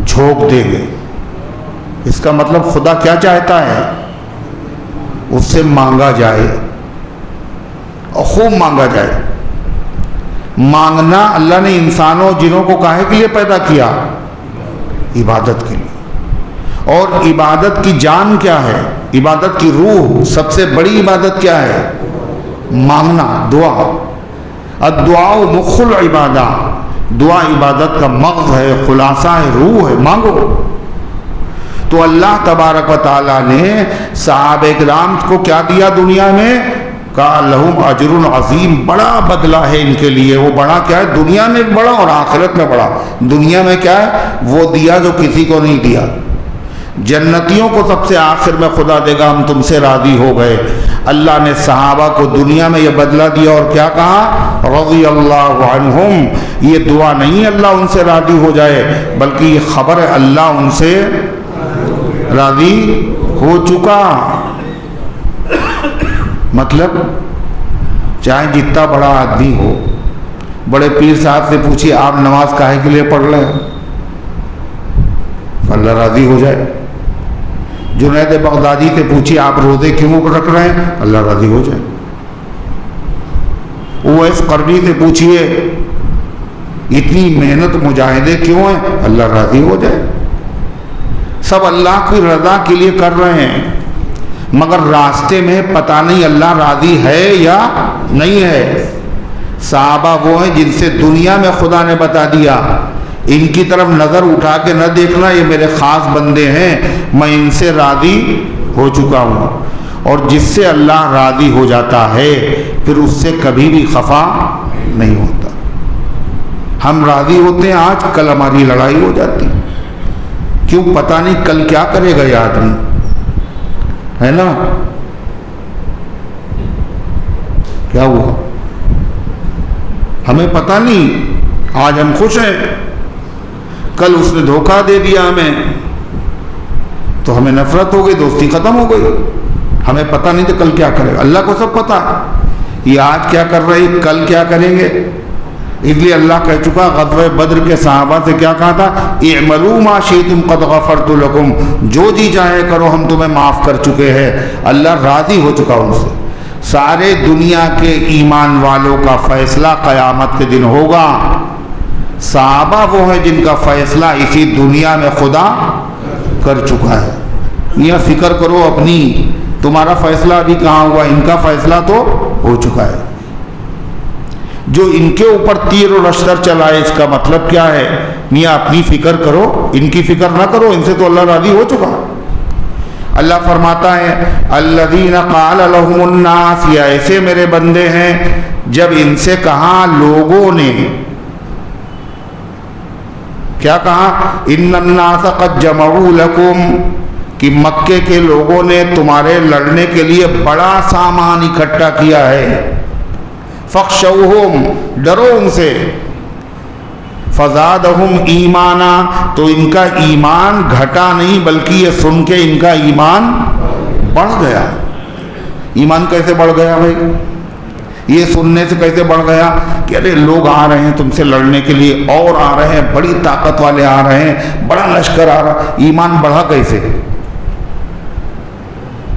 جھونک دیں گے۔ اس کا مطلب خدا کیا چاہتا ہے؟ اس سے مانگا جائے، اور خوب مانگا جائے۔ مانگنا اللہ نے انسانوں جنوں کو کاہے کے لیے پیدا کیا؟ عبادت کے لیے۔ اور عبادت کی جان کیا ہے؟ عبادت کی روح، سب سے بڑی عبادت کیا ہے؟ مانگنا، دعا۔ الدعاء مخ العبادہ، دعا عبادت کا مغز ہے، خلاصہ ہے، روح ہے، مانگو۔ تو اللہ تبارک و تعالیٰ نے صحابہ کرام کو کیا دیا دنیا میں؟ کہا لہم اجر عظیم، بڑا بدلہ ہے ان کے لیے۔ وہ بڑا کیا ہے؟ دنیا میں بڑا اور آخرت میں بڑا۔ دنیا میں کیا ہے؟ وہ دیا جو کسی کو نہیں دیا۔ جنتیوں کو سب سے آخر میں خدا دے گا ہم تم سے راضی ہو گئے۔ اللہ نے صحابہ کو دنیا میں یہ بدلہ دیا اور کیا کہا؟ رضی اللہ عنہم۔ یہ دعا نہیں اللہ ان سے راضی ہو جائے، بلکہ یہ خبر ہے اللہ ان سے راضی ہو چکا۔ مطلب چاہے جتنا بڑا آدمی ہو، بڑے پیر صاحب سے پوچھیے آپ نماز کاہے کے لیے پڑھ رہے ہیں؟ اللہ راضی ہو جائے۔ جنید بغدادی سے پوچھیے آپ روزے کیوں رکھ رہے ہیں؟ اللہ راضی ہو جائے۔ اویس قرنی سے پوچھیے اتنی محنت مجاہدے کیوں ہیں؟ اللہ راضی ہو جائے۔ سب اللہ کی رضا کے لیے کر رہے ہیں، مگر راستے میں پتہ نہیں اللہ راضی ہے یا نہیں ہے۔ صحابہ وہ ہیں جن سے دنیا میں خدا نے بتا دیا ان کی طرف نظر اٹھا کے نہ دیکھنا، یہ میرے خاص بندے ہیں، میں ان سے راضی ہو چکا ہوں۔ اور جس سے اللہ راضی ہو جاتا ہے پھر اس سے کبھی بھی خفا نہیں ہوتا۔ ہم راضی ہوتے ہیں آج، کل ہماری لڑائی ہو جاتی، کیوں؟ پتہ نہیں کل کیا کرے گا یہ آدمی، ہے نا؟ کیا ہوا ہمیں پتہ نہیں۔ آج ہم خوش ہیں، کل اس نے دھوکہ دے دیا ہمیں تو ہمیں نفرت ہو گئی، دوستی ختم ہو گئی۔ ہمیں پتہ نہیں تو کل کیا کرے گا، اللہ کو سب پتہ۔ یہ آج کیا کر رہے ہیں، کل کیا کریں گے۔ اس لیے اللہ کہہ چکا، غزوہ بدر کے صحابہ سے کیا کہا تھا؟ اعملوا ما شئتم قد غفرت لکم، جو جی چاہے کرو ہم تمہیں معاف کر چکے ہیں۔ اللہ راضی ہو چکا ان سے۔ سارے دنیا کے ایمان والوں کا فیصلہ قیامت کے دن ہوگا۔ صحابہ وہ ہیں جن کا فیصلہ اسی دنیا میں خدا کر چکا ہے۔ یہ فکر کرو اپنی، تمہارا فیصلہ ابھی کہاں ہوا، ان کا فیصلہ تو ہو چکا ہے۔ جو ان کے اوپر تیر و لشکر چلائے اس کا مطلب کیا ہے؟ میاں اپنی فکر کرو، ان کی فکر نہ کرو، ان سے تو اللہ راضی ہو چکا۔ اللہ فرماتا ہے الذین قال لهم الناس، یہ ایسے میرے بندے ہیں جب ان سے کہا لوگوں نے، کیا کہا؟ ان الناس قد جمعوا لکم، کہ مکے کے لوگوں نے تمہارے لڑنے کے لیے بڑا سامان اکٹھا کیا ہے۔ فخشوہم، ڈرو ان سے۔ فزادہم ایمانا، تو ان کا ایمان گھٹا نہیں بلکہ یہ سن کے ان کا ایمان بڑھ گیا۔ ایمان کیسے بڑھ گیا بھائی؟ یہ سننے سے کیسے بڑھ گیا کہ ارے لوگ آ رہے ہیں تم سے لڑنے کے لیے، اور آ رہے ہیں، بڑی طاقت والے آ رہے ہیں، بڑا لشکر آ رہا۔ ایمان بڑھا کیسے؟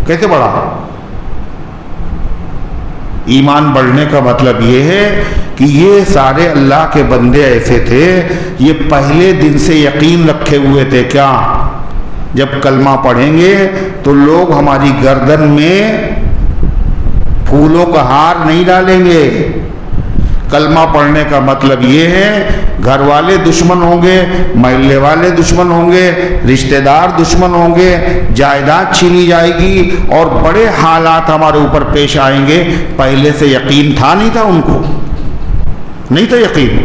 کیسے بڑھا؟ ایمان بڑھنے کا مطلب یہ ہے کہ یہ سارے اللہ کے بندے ایسے تھے، یہ پہلے دن سے یقین رکھے ہوئے تھے کیا؟ جب کلمہ پڑھیں گے تو لوگ ہماری گردن میں پھولوں کا ہار نہیں ڈالیں گے۔ کلمہ پڑھنے کا مطلب یہ ہے گھر والے دشمن ہوں گے، محلے والے دشمن ہوں گے، رشتہ دار دشمن ہوں گے، جائیداد چھینی جائے گی اور بڑے حالات ہمارے اوپر پیش آئیں گے۔ پہلے سے یقین تھا نہیں تھا؟ ان کو نہیں تھا یقین۔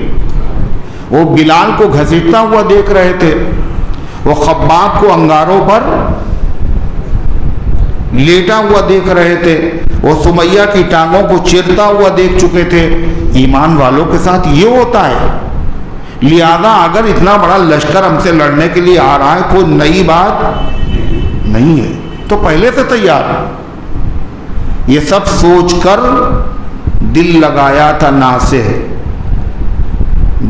وہ بلال کو گھسیٹتا ہوا دیکھ رہے تھے، وہ خباب کو انگاروں پر لیٹا ہوا دیکھ رہے تھے، وہ سمیہ کی ٹانگوں کو چیرتا ہوا دیکھ چکے تھے۔ ایمان والوں کے ساتھ یہ ہوتا ہے۔ لہذا اگر اتنا بڑا لشکر ہم سے لڑنے کے لیے آ رہا ہے، کوئی نئی بات نہیں ہے، تو پہلے سے تیار۔ یہ سب سوچ کر دل لگایا تھا ناسے۔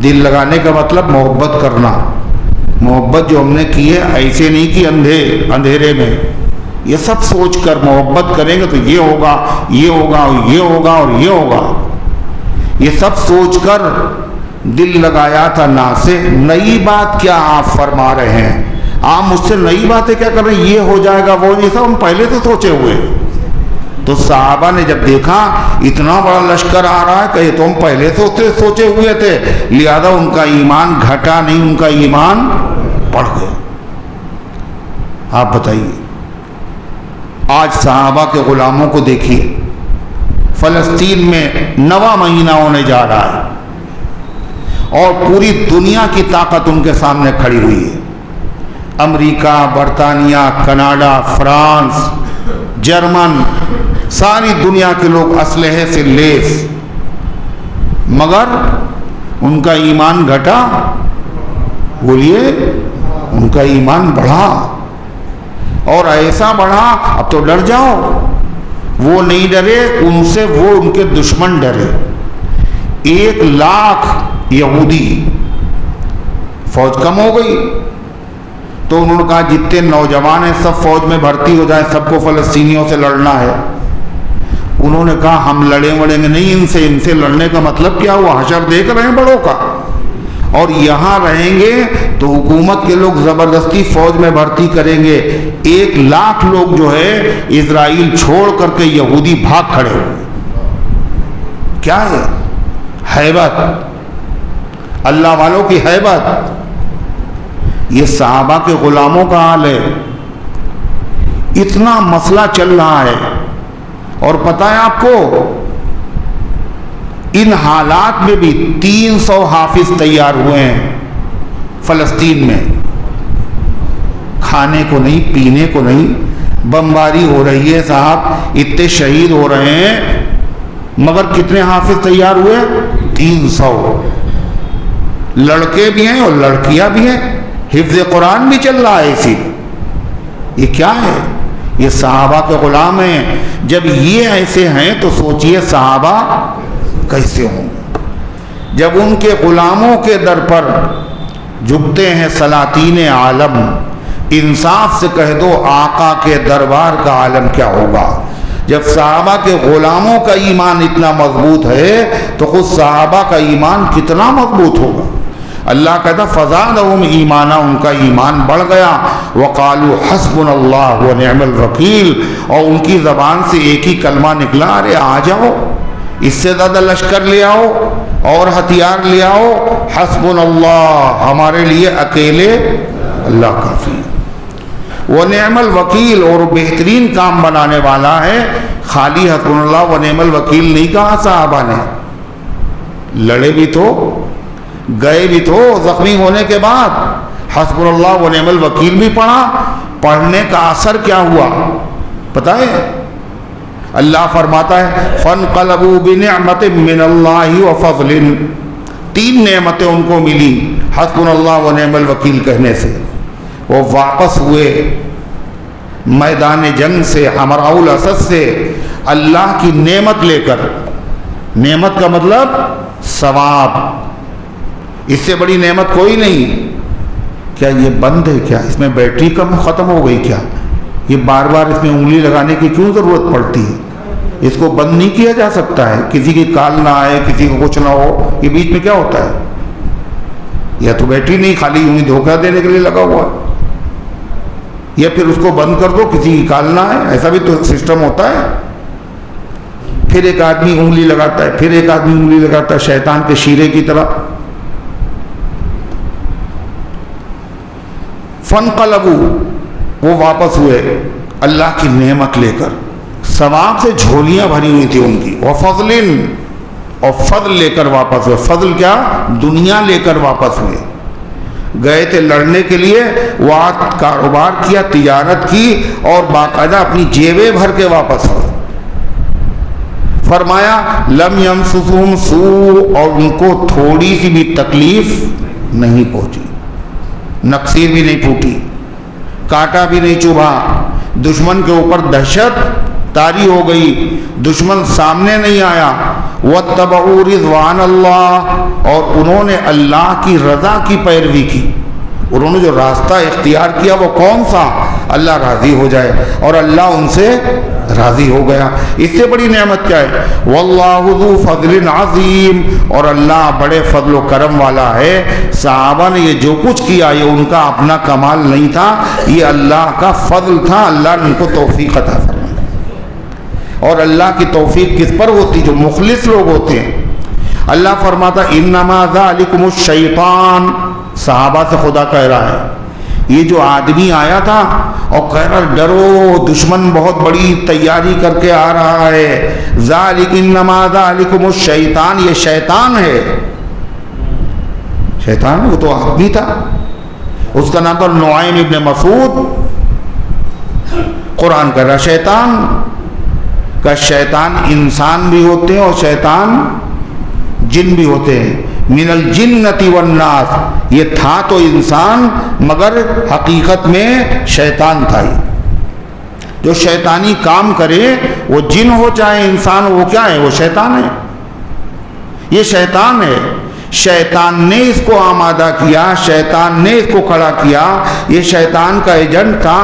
دل لگانے کا مطلب محبت کرنا۔ محبت جو ہم نے کی ہے ایسے نہیں کی اندھیرے میں، یہ سب سوچ کر محبت کریں گے تو یہ ہوگا، یہ ہوگا، یہ ہوگا اور یہ ہوگا۔ یہ سب سوچ کر دل لگایا تھا ناسے۔ نئی بات کیا آپ فرما رہے ہیں؟ آپ مجھ سے نئی باتیں کیا کر رہے ہیں؟ یہ ہو جائے گا، وہ یہ سب ہم پہلے سے سوچے ہوئے۔ تو صحابہ نے جب دیکھا اتنا بڑا لشکر آ رہا ہے کہ یہ تو ہم پہلے سے سوچے ہوئے تھے، لہذا ان کا ایمان گھٹا نہیں، ان کا ایمان بڑھ گیا۔ آپ بتائیے، آج صحابہ کے غلاموں کو دیکھیے، فلسطین میں 9واں مہینہ ہونے جا رہا ہے اور پوری دنیا کی طاقت ان کے سامنے کھڑی ہوئی ہے. امریکہ، برطانیہ، کینیڈا، فرانس، جرمن، ساری دنیا کے لوگ اسلحے سے لیس، مگر ان کا ایمان گھٹا؟ بولیے، ان کا ایمان بڑھا، اور ایسا بڑھا اب تو ڈر جاؤ. وہ نہیں ڈرے ان سے، وہ ان کے دشمن ڈرے. 1,00,000 یہودی، فوج کم ہو گئی تو انہوں نے کہا جتنے نوجوان ہیں سب فوج میں بھرتی ہو جائیں، سب کو فلسطینیوں سے لڑنا ہے. انہوں نے کہا ہم لڑیں گے نہیں ان سے لڑنے کا مطلب کیا ہوا؟ حشر دیکھ رہے ہیں بڑوں کا، اور یہاں رہیں گے تو حکومت کے لوگ زبردستی فوج میں بھرتی کریں گے. 1,00,000 لوگ جو ہے اسرائیل چھوڑ کر کے یہودی بھاگ کھڑے ہوئے. کیا ہے؟ ہیبت، اللہ والوں کی ہیبت. یہ صحابہ کے غلاموں کا حال ہے. اتنا مسئلہ چل رہا ہے، اور پتہ ہے آپ کو ان حالات میں بھی 300 حافظ تیار ہوئے ہیں فلسطین میں. کھانے کو نہیں، پینے کو نہیں، بمباری ہو رہی ہے صاحب، اتنے شہید ہو رہے ہیں، مگر کتنے حافظ تیار ہوئے؟ 300. لڑکے بھی ہیں اور لڑکیاں بھی ہیں، حفظ قرآن بھی چل رہا ہے. اسی یہ کیا ہے؟ یہ صحابہ کے غلام ہیں. جب یہ ایسے ہیں تو سوچئے صحابہ کیسے ہوں؟ جب ان کے غلاموں کے در پر جھکتے ہیں سلاطین عالم. انصاف سے کہہ دو آقا کے دربار کا عالم کیا ہوگا؟ جب صحابہ کے غلاموں کا ایمان اتنا مضبوط ہے تو خود صحابہ کا ایمان کتنا مضبوط ہوگا؟ اللہ کہتا فزادہم ایمانا، ان کا ایمان بڑھ گیا. وقالوا حسبنا اللہ ونعم الوکیل، اور ان کی زبان سے ایک ہی کلمہ نکلا، ارے آ جاؤ، اس سے زیادہ لشکر لے آؤ اور ہتھیار لے آؤ، حسبنا اللہ، ہمارے لیے اکیلے اللہ کافی. ونعم الوکیل، اور بہترین کام بنانے والا ہے. خالی حسبنا اللہ ونعم الوکیل نہیں کہا صحابہ نے، لڑے بھی تو، گئے بھی تو زخمی ہونے کے بعد. حسبنا اللہ ونعم الوکیل بھی پڑھا. پڑھنے کا اثر کیا ہوا پتہ ہے؟ اللہ فرماتا ہے فَانْقَلَبُوا بِنِعْمَةٍ مِّنَ اللَّهِ وَفَضْلٍ. 3 نعمتیں ان کو ملی حسبنا اللہ ونعم الوکیل کہنے سے. وہ واپس ہوئے میدان جنگ سے، حمراء الاسد سے، اللہ کی نعمت لے کر. نعمت کا مطلب ثواب. اس سے بڑی نعمت کوئی نہیں. کیا یہ بند ہے؟ کیا اس میں بیٹری کم ختم ہو گئی؟ کیا یہ بار بار اس میں انگلی لگانے کی کیوں ضرورت پڑتی ہے؟ اس کو بند نہیں کیا جا سکتا ہے؟ کسی کی کال نہ آئے، کسی کو کچھ نہ ہو، یہ بیچ میں کیا ہوتا ہے؟ یا تو بیٹری نہیں، خالی یوں ہی دھوکہ دینے کے لیے لگا ہوا ہے، یا پھر اس کو بند کر دو کسی کی کال نہ آئے. ایسا بھی تو سسٹم ہوتا ہے. پھر ایک آدمی انگلی لگاتا ہے، پھر ایک آدمی انگلی لگاتا ہے، شیطان کے شیرے کی طرح. فَانْقَلَبُوا، وہ واپس ہوئے اللہ کی نعمت لے کر. ثواب سے جھولیاں بھری ہوئی تھی ان کی. وَفَضْلٍ، اور فضل لے کر واپس ہوئے. فضل کیا؟ دنیا لے کر واپس ہوئے. گئے تھے لڑنے کے لیے، وہاں کاروبار کیا، تجارت کی، اور باقاعدہ اپنی جیبیں بھر کے واپس ہوئے. فرمایا لم یمسسہم سوء، اور ان کو تھوڑی سی بھی تکلیف نہیں پہنچی، نقصیر بھی نہیں پھوٹی، کانٹا بھی نہیں چبھا. دشمن کے اوپر دہشت طاری ہو گئی، دشمن سامنے نہیں آیا. واتبعوا رضوان اللہ، اور انہوں نے اللہ کی رضا کی پیروی کی. انہوں نے جو راستہ اختیار کیا وہ کون سا؟ اللہ راضی ہو جائے، اور اللہ ان سے راضی ہو گیا. اس سے بڑی نعمت کیا ہے؟ واللہ ذو فضل عظیم، اور اللہ بڑے فضل و کرم والا ہے. صحابہ نے یہ جو کچھ کیا یہ ان کا اپنا کمال نہیں تھا، یہ اللہ کا فضل تھا. اللہ نے ان کو توفیق عطا فرمائی. اور اللہ کی توفیق کس پر ہوتی؟ جو مخلص لوگ ہوتے ہیں. اللہ فرماتا انما ذالکم الشیطان، صحابہ سے خدا کہہ رہا ہے یہ جو آدمی آیا تھا اور کہہ رہا ڈرو دشمن بہت بڑی تیاری کر کے آ رہا ہے، ذالک انما ذالکم الشیطان، یہ شیطان ہے، شیطان، وہ تو آدمی تھا، اس کا نام تھا نعیم ابن مسعود۔ قرآن کہہ رہا شیطان کا، شیطان انسان بھی ہوتے ہیں اور شیطان جن بھی ہوتے ہیں، من الجنۃ والناس، یہ تھا تو انسان مگر حقیقت میں شیطان تھا ہی۔ جو شیطانی کام کرے وہ جن ہو چاہے انسان ہو، وہ کیا ہے؟ وہ شیطان ہے، یہ شیطان ہے۔ شیطان نے اس کو آمادہ کیا، شیطان نے اس کو کھڑا کیا، یہ شیطان کا ایجنٹ تھا۔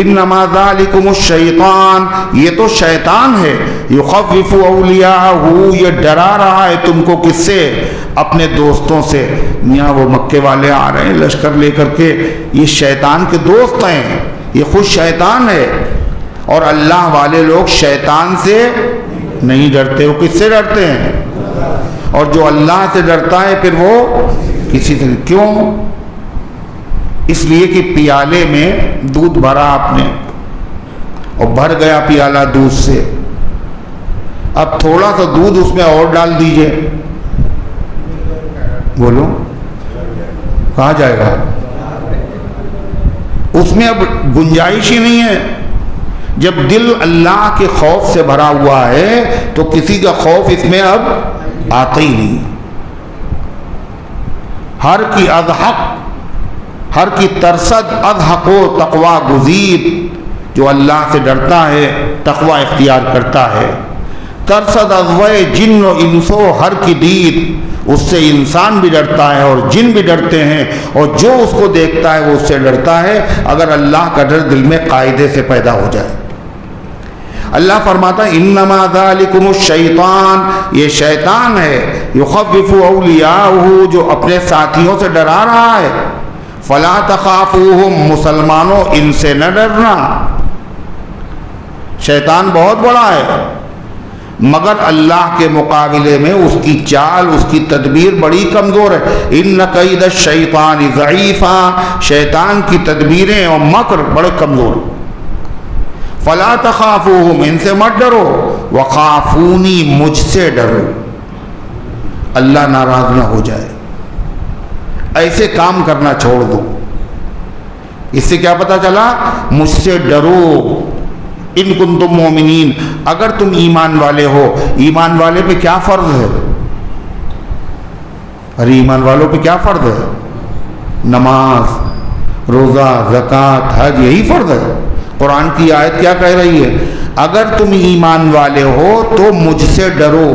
انما ذالکم الشیطان، یہ تو شیطان ہے، یخوف اولیاءہ، یہ ڈرا رہا ہے تم کو، کس سے؟ اپنے دوستوں سے۔ میاں وہ مکے والے آ رہے ہیں لشکر لے کر کے، یہ شیطان کے دوست ہیں، یہ خود شیطان ہے۔ اور اللہ والے لوگ شیطان سے نہیں ڈرتے، وہ کس سے ڈرتے ہیں؟ اور جو اللہ سے ڈرتا ہے پھر وہ کسی سے، کیوں؟ اس لیے کہ پیالے میں دودھ بھرا آپ نے اور بھر گیا پیالہ دودھ سے، اب تھوڑا سا دودھ اس میں اور ڈال دیجئے، بولو کہاں جائے گا؟ اس میں اب گنجائش ہی نہیں ہے۔ جب دل اللہ کے خوف سے بھرا ہوا ہے تو کسی کا خوف اس میں اب آتا ہی نہیں۔ ہر کی اضحق، ہر کی ترصد اضحق و تقوی گزید، جو اللہ سے ڈرتا ہے تقوی اختیار کرتا ہے۔ ترصد اضوئے جن و انسو ہر کی دید، اس سے انسان بھی ڈرتا ہے اور جن بھی ڈرتے ہیں، اور جو اس کو دیکھتا ہے وہ اس سے ڈرتا ہے، اگر اللہ کا ڈر دل میں قاعدے سے پیدا ہو جائے۔ اللہ فرماتا ہے انما ذالکم الشیطان، یہ شیطان ہے، یخوف اولیاءہ، جو اپنے ساتھیوں سے ڈرا رہا ہے۔ فلا تخافوہم، مسلمانوں ان سے نہ ڈرنا، شیطان بہت بڑا ہے مگر اللہ کے مقابلے میں اس کی چال، اس کی تدبیر بڑی کمزور ہے۔ ان کید الشیطان ضعیف، شیطان کی تدبیریں اور مکر بڑے کمزور ہیں۔ فلا تخافوہم، ان سے مت ڈرو، وخافونی، مجھ سے ڈرو، اللہ ناراض نہ ہو جائے، ایسے کام کرنا چھوڑ دو۔ اس سے کیا پتہ چلا؟ مجھ سے ڈرو، ان کنتم مومنین، اگر تم ایمان والے ہو۔ ایمان والے پہ کیا فرض ہے؟ ارے ایمان والوں پہ کیا فرض ہے؟ نماز، روزہ، زکوٰۃ، حج، یہی فرض ہے۔ قرآن کی آیت کیا کہہ رہی ہے؟ اگر تم ایمان والے ہو تو مجھ سے ڈرو۔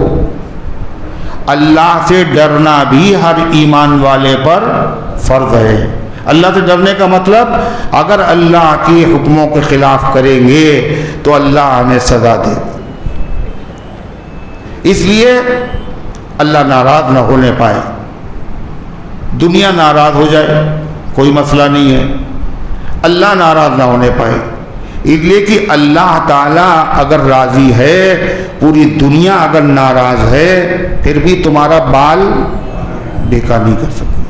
اللہ سے ڈرنا بھی ہر ایمان والے پر فرض ہے۔ اللہ سے ڈرنے کا مطلب اگر اللہ کے حکموں کے خلاف کریں گے تو اللہ ہمیں سزا دے گا، اس لیے اللہ ناراض نہ ہونے پائے۔ دنیا ناراض ہو جائے کوئی مسئلہ نہیں ہے، اللہ ناراض نہ ہونے پائے، اس لیے کہ اللہ تعالیٰ اگر راضی ہے، پوری دنیا اگر ناراض ہے، پھر بھی تمہارا بال بیکار نہیں کر سکتے۔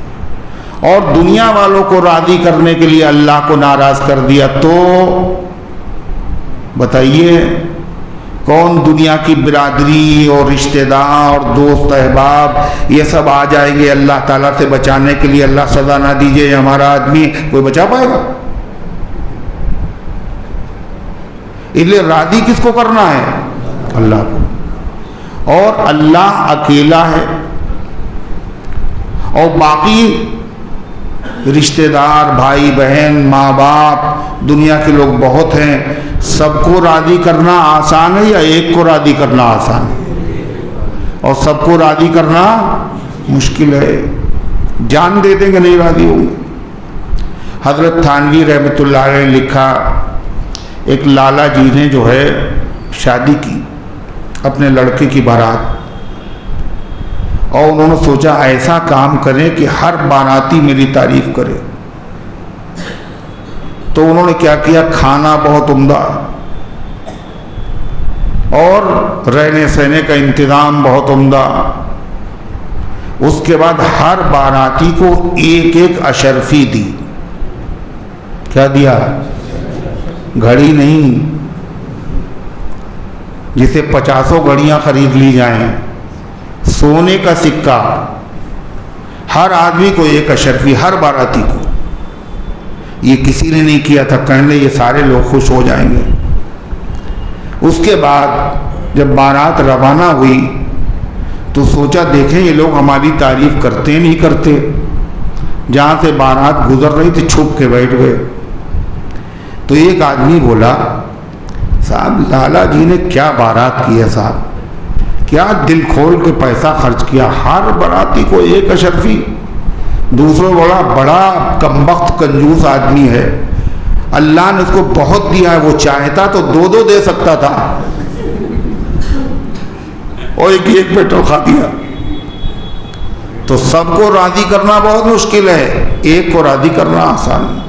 اور دنیا والوں کو راضی کرنے کے لیے اللہ کو ناراض کر دیا تو بتائیے کون دنیا کی برادری اور رشتہ دار اور دوست احباب یہ سب آ جائیں گے اللہ تعالیٰ سے بچانے کے لیے؟ اللہ سزا نہ دیجیے ہمارا آدمی، کوئی بچا پائے گا؟ اس لیے راضی کس کو کرنا ہے؟ اللہ کو، اور اللہ اکیلا ہے، اور باقی رشتہ دار، بھائی بہن، ماں باپ، دنیا کے لوگ بہت ہیں، سب کو راضی کرنا آسان ہے یا ایک کو راضی کرنا آسان ہے؟ اور سب کو راضی کرنا مشکل ہے، جان دے دیں گے نہیں راضی ہوں گے۔ حضرت تھانوی رحمۃ اللہ علیہ نے لکھا، ایک لالا جی نے جو ہے شادی کی اپنے لڑکے کی بارات، اور انہوں نے سوچا ایسا کام کریں کہ ہر باراتی میری تعریف کرے، تو انہوں نے کیا کیا، کھانا بہت عمدہ اور رہنے سہنے کا انتظام بہت عمدہ، اس کے بعد ہر باراتی کو ایک ایک اشرفی دی، کیا دیا؟ گھڑی نہیں جسے 50 گھڑیاں خرید لی جائیں، سونے کا سکہ، ہر آدمی کو 1 اشرفی، ہر باراتی کو. یہ کسی نے نہیں کیا تھا، کہنے لے یہ سارے لوگ خوش ہو جائیں گے. اس کے بعد جب بارات روانہ ہوئی تو سوچا دیکھیں یہ لوگ ہماری تعریف کرتے نہیں کرتے. جہاں سے بارات گزر رہی تھی چھپ کے بیٹھ گئے. تو ایک آدمی بولا صاحب لالا جی نے کیا بارات کی ہے صاحب، کیا دل کھول کے پیسہ خرچ کیا، ہر باراتی کو 1 اشرفی. دوسروں بولا بڑا کمبخت کنجوس آدمی ہے، اللہ نے اس کو بہت دیا ہے، وہ چاہتا تو 2 دے سکتا تھا اور ایک پیٹرول کھا دیا. تو سب کو راضی کرنا بہت مشکل ہے، ایک کو راضی کرنا آسان ہے.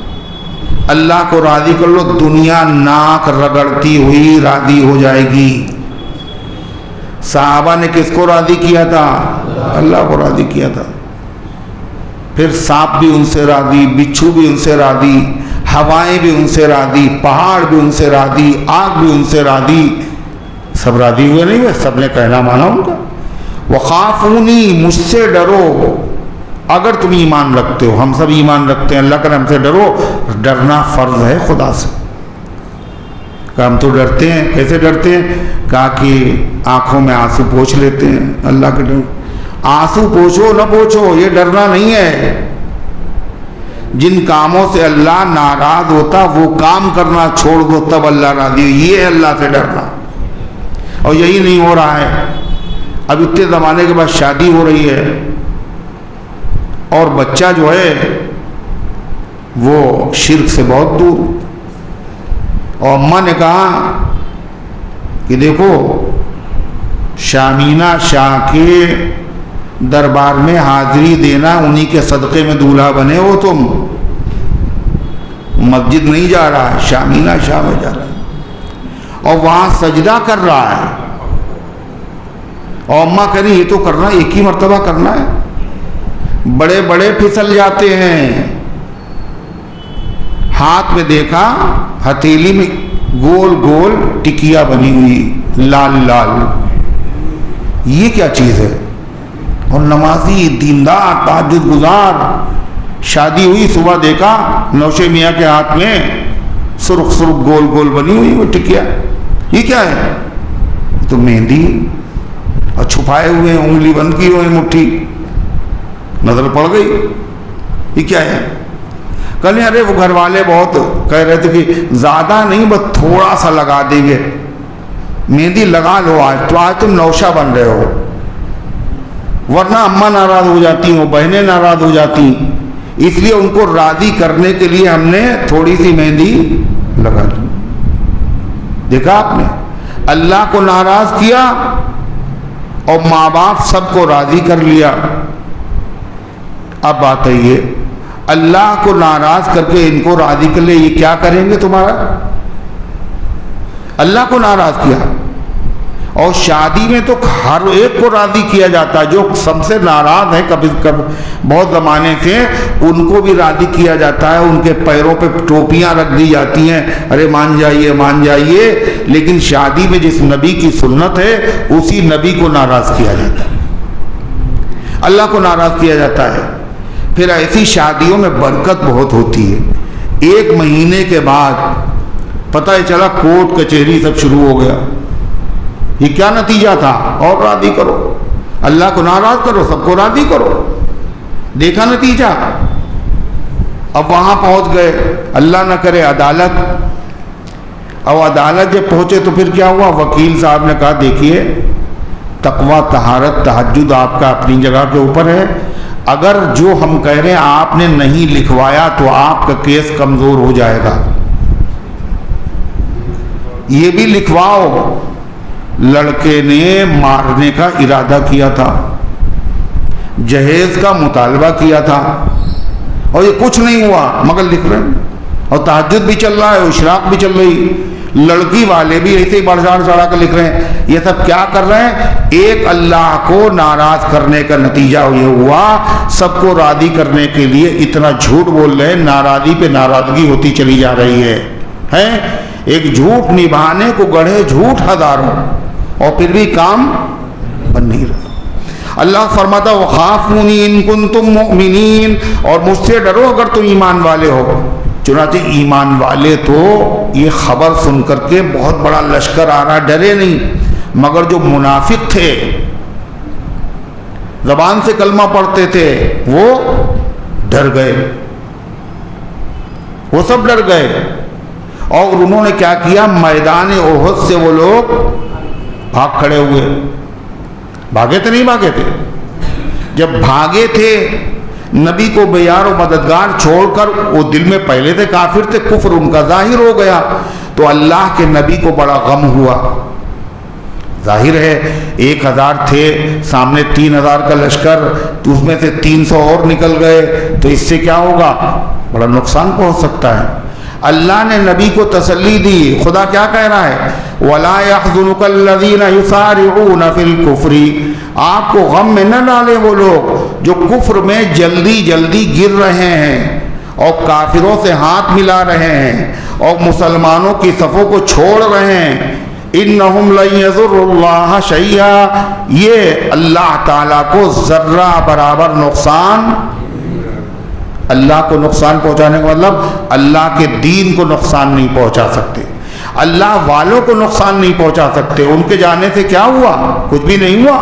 اللہ کو راضی کر لو، دنیا ناک رگڑتی ہوئی راضی ہو جائے گی. صحابہ نے کس کو راضی کیا تھا؟ اللہ کو راضی کیا تھا. پھر سانپ بھی ان سے راضی، بچھو بھی ان سے راضی، ہوائیں بھی ان سے راضی، پہاڑ بھی ان سے راضی، آگ بھی ان سے راضی. سب راضی ہوئے نہیں ہوئے؟ سب نے کہنا مانا ان کا. وخافونی، مجھ سے ڈرو اگر تم ایمان رکھتے ہو. ہم سب ایمان رکھتے ہیں، اللہ کا ہم سے ڈرو. ڈرنا فرض ہے خدا سے. کہا ہم تو ڈرتے ہیں. کیسے ڈرتے ہیں؟ کہا کہ آنکھوں میں آنسو پوچھ لیتے ہیں اللہ کے ڈر. آنسو پوچھو نہ پوچھو یہ ڈرنا نہیں ہے. جن کاموں سے اللہ ناراض ہوتا وہ کام کرنا چھوڑ دو تب اللہ راضی ہو. یہ ہے اللہ سے ڈرنا. اور یہی نہیں ہو رہا ہے. اب اتنے زمانے کے بعد شادی ہو رہی ہے اور بچہ جو ہے وہ شرک سے بہت دور. اور اماں نے کہا کہ دیکھو شامینہ شاہ کے دربار میں حاضری دینا، انہی کے صدقے میں دولہا بنے ہو تم. مسجد نہیں جا رہا ہے، شامینہ شاہ میں جا رہا ہے اور وہاں سجدہ کر رہا ہے. اور اماں کہہ رہی یہ تو کرنا ایک ہی مرتبہ کرنا ہے، بڑے بڑے پھسل جاتے ہیں. ہاتھ میں دیکھا ہتھیلی میں گول گول ٹکیا بنی ہوئی لال لال. یہ کیا چیز ہے؟ اور نمازی، دیندار، تہجد گزار. شادی ہوئی، صبح دیکھا نوشے میاں کے ہاتھ میں سرخ سرخ گول گول بنی ہوئی وہ ٹکیا. یہ کیا ہے؟ تو مہندی، اور چھپائے ہوئے ہیں، انگلی بند کی ہوئے مٹھی. نظر پڑ گئی یہ کیا ہے؟ کہنے ارے وہ گھر والے بہت کہہ رہے تھے کہ زیادہ نہیں بس تھوڑا سا لگا دیں گے. مہندی لگا لو آج، تو آج تم نوشہ بن رہے ہو، ورنہ اماں ناراض ہو جاتی ہوں، بہنیں ناراض ہو جاتی. اس لیے ان کو راضی کرنے کے لیے ہم نے تھوڑی سی مہندی لگا لی. دیکھا آپ نے، اللہ کو ناراض کیا اور ماں باپ سب کو راضی کر لیا. اب بات ہے یہ اللہ کو ناراض کر کے ان کو راضی کر لے، یہ کیا کریں گے تمہارا؟ اللہ کو ناراض کیا. اور شادی میں تو ہر ایک کو راضی کیا جاتا ہے، جو سب سے ناراض ہے کبھی بہت زمانے سے ان کو بھی راضی کیا جاتا ہے. ان کے پیروں پہ ٹوپیاں رکھ دی جاتی ہیں، ارے مان جائیے مان جائیے. لیکن شادی میں جس نبی کی سنت ہے اسی نبی کو ناراض کیا جاتا ہے، اللہ کو ناراض کیا جاتا ہے. پھر ایسی شادیوں میں برکت بہت ہوتی ہے. 1 مہینے کے بعد پتہ چلا کوٹ کچہری سب شروع ہو گیا. یہ کیا نتیجہ تھا؟ اور راضی کرو، اللہ کو ناراض کرو، سب کو راضی کرو. دیکھا نتیجہ. اب وہاں پہنچ گئے، اللہ نہ کرے عدالت. اب عدالت جب پہنچے تو پھر کیا ہوا؟ وکیل صاحب نے کہا دیکھیے تقویٰ، طہارت، تہجد آپ کا اپنی جگہ کے اوپر ہے. اگر جو ہم کہہ رہے ہیں آپ نے نہیں لکھوایا تو آپ کا کیس کمزور ہو جائے گا. یہ بھی لکھواؤ. لڑکے نے مارنے کا ارادہ کیا تھا، جہیز کا مطالبہ کیا تھا اور یہ کچھ نہیں ہوا مگر لکھ رہے ہیں. اور تہجد بھی چل رہا ہے، اشراق بھی چل رہی. لڑکی والے بھی ایسے ہی بڑھ چڑھا کر لکھ رہے ہیں. یہ سب کیا کر رہے ہیں؟ ایک اللہ کو ناراض کرنے کا نتیجہ یہ ہوا سب کو راضی کرنے کے لیے اتنا جھوٹ بول رہے ہیں, ناراضی پہ ناراضگی ہوتی چلی جا رہی ہے. ایک جھوٹ نبھانے کو گڑھے جھوٹ ہزاروں اور پھر بھی کام بن نہیں رہا. اللہ فرماتا وَخَافُونِي إِن كُنتُم مُؤْمِنِينَ, اور مجھ سے ڈرو اگر تم ایمان والے ہو. چنانچہ ایمان والے تو یہ خبر سن کر کے بہت بڑا لشکر آ رہا ڈرے نہیں, مگر جو منافق تھے زبان سے کلمہ پڑھتے تھے وہ ڈر گئے, وہ سب ڈر گئے. اور انہوں نے کیا کیا؟ میدان احد سے وہ لوگ بھاگ کھڑے ہوئے. بھاگے تھے نہیں بھاگے تھے؟ جب بھاگے تھے نبی کو بیار و مددگار چھوڑ کر, وہ دل میں پہلے سے کافر تھے, کفر ان کا ظاہر ہو گیا, تو اللہ کے نبی کو بڑا غم ہوا. ظاہر ہے 1000 تھے, سامنے 3000 کا لشکر, تو اس میں سے 300 اور نکل گئے, تو اس سے کیا ہوگا؟ بڑا نقصان پہنچ سکتا ہے. اللہ نے نبی کو تسلی دی. خدا کیا کہہ رہا ہے؟ وَلَا يَحْزُنُكَ الَّذِينَ يُسَارِعُونَ فِي الْكُفْرِ, آپ کو غم میں نہ ڈالے وہ لوگ جو کفر میں جلدی جلدی گر رہے ہیں اور کافروں سے ہاتھ ملا رہے ہیں اور مسلمانوں کی صفوں کو چھوڑ رہے ہیں. إِنَّهُمْ لَن يَضُرُّوا اللَّهَ شَيْئًا, یہ اللہ تعالیٰ کو ذرہ برابر نقصان, اللہ کو نقصان پہنچانے کا مطلب اللہ کے دین کو نقصان نہیں پہنچا سکتے, اللہ والوں کو نقصان نہیں پہنچا سکتے. ان کے جانے سے کیا ہوا؟ کچھ بھی نہیں ہوا.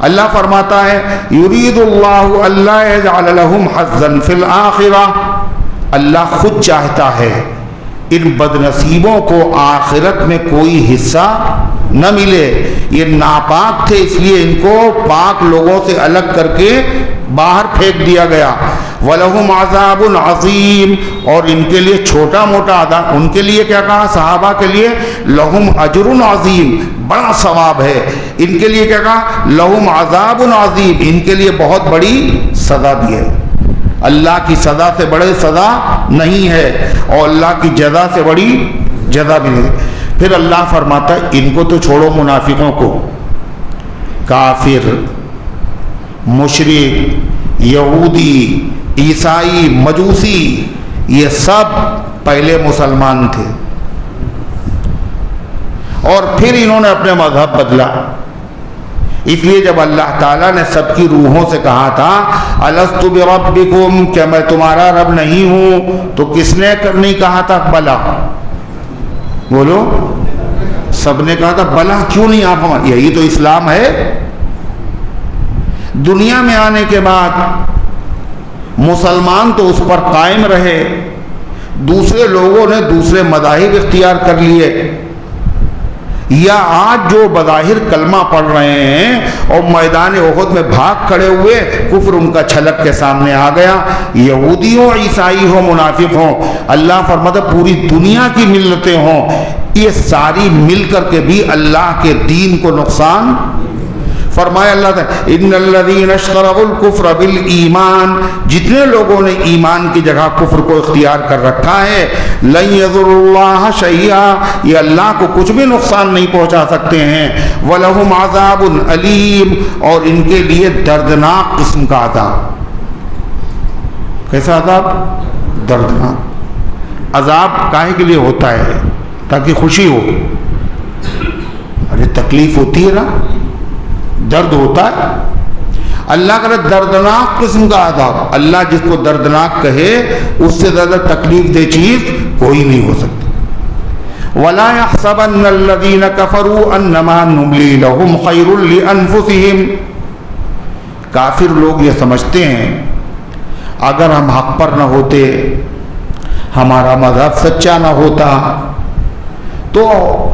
اللہ فرماتا ہے یرید اللہ الا یجعل لهم حظا فی الآخرہ, اللہ خود چاہتا ہے ان بد نصیبوں کو آخرت میں کوئی حصہ نہ ملے. یہ ناپاک تھے اس لیے ان کو پاک لوگوں سے الگ کر کے باہر پھینک دیا گیا. وَلَهُمْ عَذَابٌ عَظِيمٌ, اور ان کے لیے چھوٹا موٹا عذاب. ان کے لیے کیا کہا؟ صحابہ کے لیے لَهُمْ أَجْرٌ عَظِيمٌ, بڑا ثواب ہے. ان کے لیے کیا کہا؟ لَهُمْ عَذَابٌ عَظِيمٌ, ان کے لیے بہت بڑی سزا دی ہے. اللہ کی سزا سے بڑے سزا نہیں ہے, اور اللہ کی جزا سے بڑی جزا بھی نہیں. پھر اللہ فرماتا ہے ان کو تو چھوڑو, منافقوں کو, کافر, مشرک, یہودی, عیسائی, مجوسی, یہ سب پہلے مسلمان تھے اور پھر انہوں نے اپنے مذہب بدلا. اس لیے جب اللہ تعالیٰ نے سب کی روحوں سے کہا تھا الست بربکم, کیا میں تمہارا رب نہیں ہوں, تو کس نے نہیں کہا تھا بلا؟ بولو, سب نے کہا تھا بلا. کیوں نہیں آپ ہمارے؟ یہی تو اسلام ہے. دنیا میں آنے کے بعد مسلمان تو اس پر قائم رہے, دوسرے لوگوں نے دوسرے مذاہب اختیار کر لیے, یا آج جو بظاہر کلمہ پڑھ رہے ہیں اور میدان احد میں بھاگ کھڑے ہوئے, کفر ان کا چھلک کے سامنے آ گیا. یہودی ہو, عیسائی ہو, منافق ہو, اللہ فرماتا پوری دنیا کی ملتیں ہوں, یہ ساری مل کر کے بھی اللہ کے دین کو نقصان. فرمایا اللہ تعالیٰ ان الذین اشتروا الکفر بالایمان, جتنے لوگوں نے ایمان کی جگہ کفر کو اختیار کر رکھا ہے, لن یضروا اللہ شیئا, یہ اللہ کو کچھ بھی نقصان نہیں پہنچا سکتے ہیں. ولہم عذاب علیم, اور ان کے لیے دردناک قسم کا عذاب. کیسا عذاب؟ دردناک. عذاب کاہے کے لیے ہوتا ہے؟ تاکہ خوشی ہو. ارے تکلیف ہوتی ہے نا, درد ہوتا ہے. اللہ کا دردناک قسم کا عذاب. اللہ جس کو دردناک کہے اس سے زیادہ تکلیف دہ چیز کوئی نہیں ہو سکتی. وَلَا يَحْسَبَنَّ الَّذِينَ كَفَرُوا أَنَّمَا نُمْلِي لَهُمْ خَيْرٌ لِأَنفُسِهِمْ, کافر لوگ یہ سمجھتے ہیں اگر ہم حق پر نہ ہوتے, ہمارا مذہب سچا نہ ہوتا, تو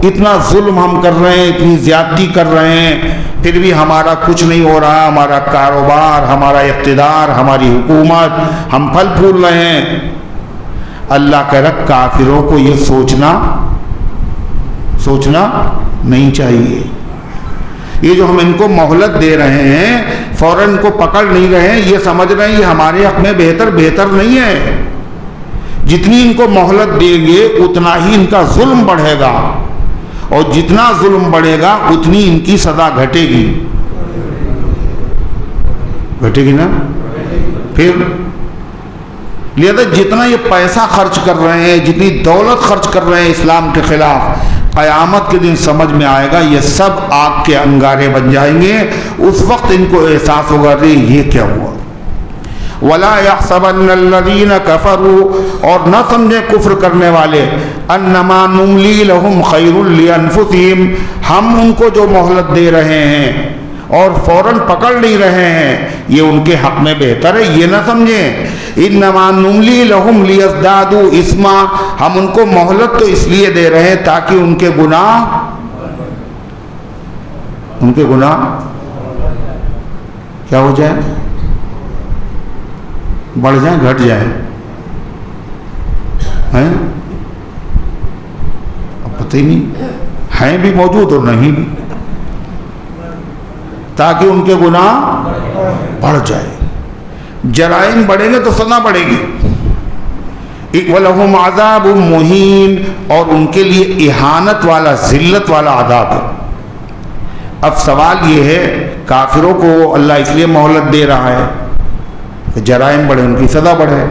اتنا ظلم ہم کر رہے ہیں, اتنی زیادتی کر رہے ہیں, پھر بھی ہمارا کچھ نہیں ہو رہا. ہمارا کاروبار, ہمارا اقتدار, ہماری حکومت, ہم پھل پھول رہے ہیں. اللہ کہہ رہا کافروں کو یہ سوچنا نہیں چاہیے. یہ جو ہم ان کو مہلت دے رہے ہیں, فوراً کو پکڑ نہیں رہے ہیں, یہ سمجھ رہے ہیں یہ ہمارے حق میں بہتر نہیں ہے. جتنی ان کو مہلت دیں گے اتنا ہی ان کا ظلم بڑھے گا، اور جتنا ظلم بڑھے گا اتنی ان کی سزا گھٹے گی نا۔ پھر لہذا جتنا یہ پیسہ خرچ کر رہے ہیں، جتنی دولت خرچ کر رہے ہیں اسلام کے خلاف، قیامت کے دن سمجھ میں آئے گا یہ سب آگ کے انگارے بن جائیں گے۔ اس وقت ان کو احساس ہوگا کہ یہ کیا ہوا۔ وَلَا يَحْسَبَنَّ الَّذِينَ كَفَرُوا، اور نہ سمجھیں کفر کرنے والے، أَنَّمَا نُمْلِي لَهُمْ خَيْرٌ لِأَنفُسِهِمْ، ہم ان کو جو مہلت دے رہے ہیں اور فوراً پکڑ نہیں رہے ہیں یہ ان کے حق میں بہتر ہے، یہ نہ سمجھیں۔ إِنَّمَا نُمْلِي لَهُمْ لِيَزْدَادُوا إِثْمًا، ہم ان کو مہلت تو اس لیے دے رہے ہیں تاکہ ان کے گناہ کیا ہو جائے، بڑھ جائیں، گھٹ جائیں، ہیں اب پتہ ہی نہیں ہیں بھی موجود اور نہیں بھی، تاکہ ان کے گناہ بڑھ جائے۔ جرائم بڑھیں گے تو سزا بڑھے گی۔ وَلَهُمْ عَذَابٌ مُّهِينٌ، اور ان کے لیے اہانت والا، ذلت والا عذاب ہے۔ اب سوال یہ ہے کافروں کو اللہ اس لیے مہلت دے رہا ہے کہ جرائم بڑھے، ان کی سزا بڑھے،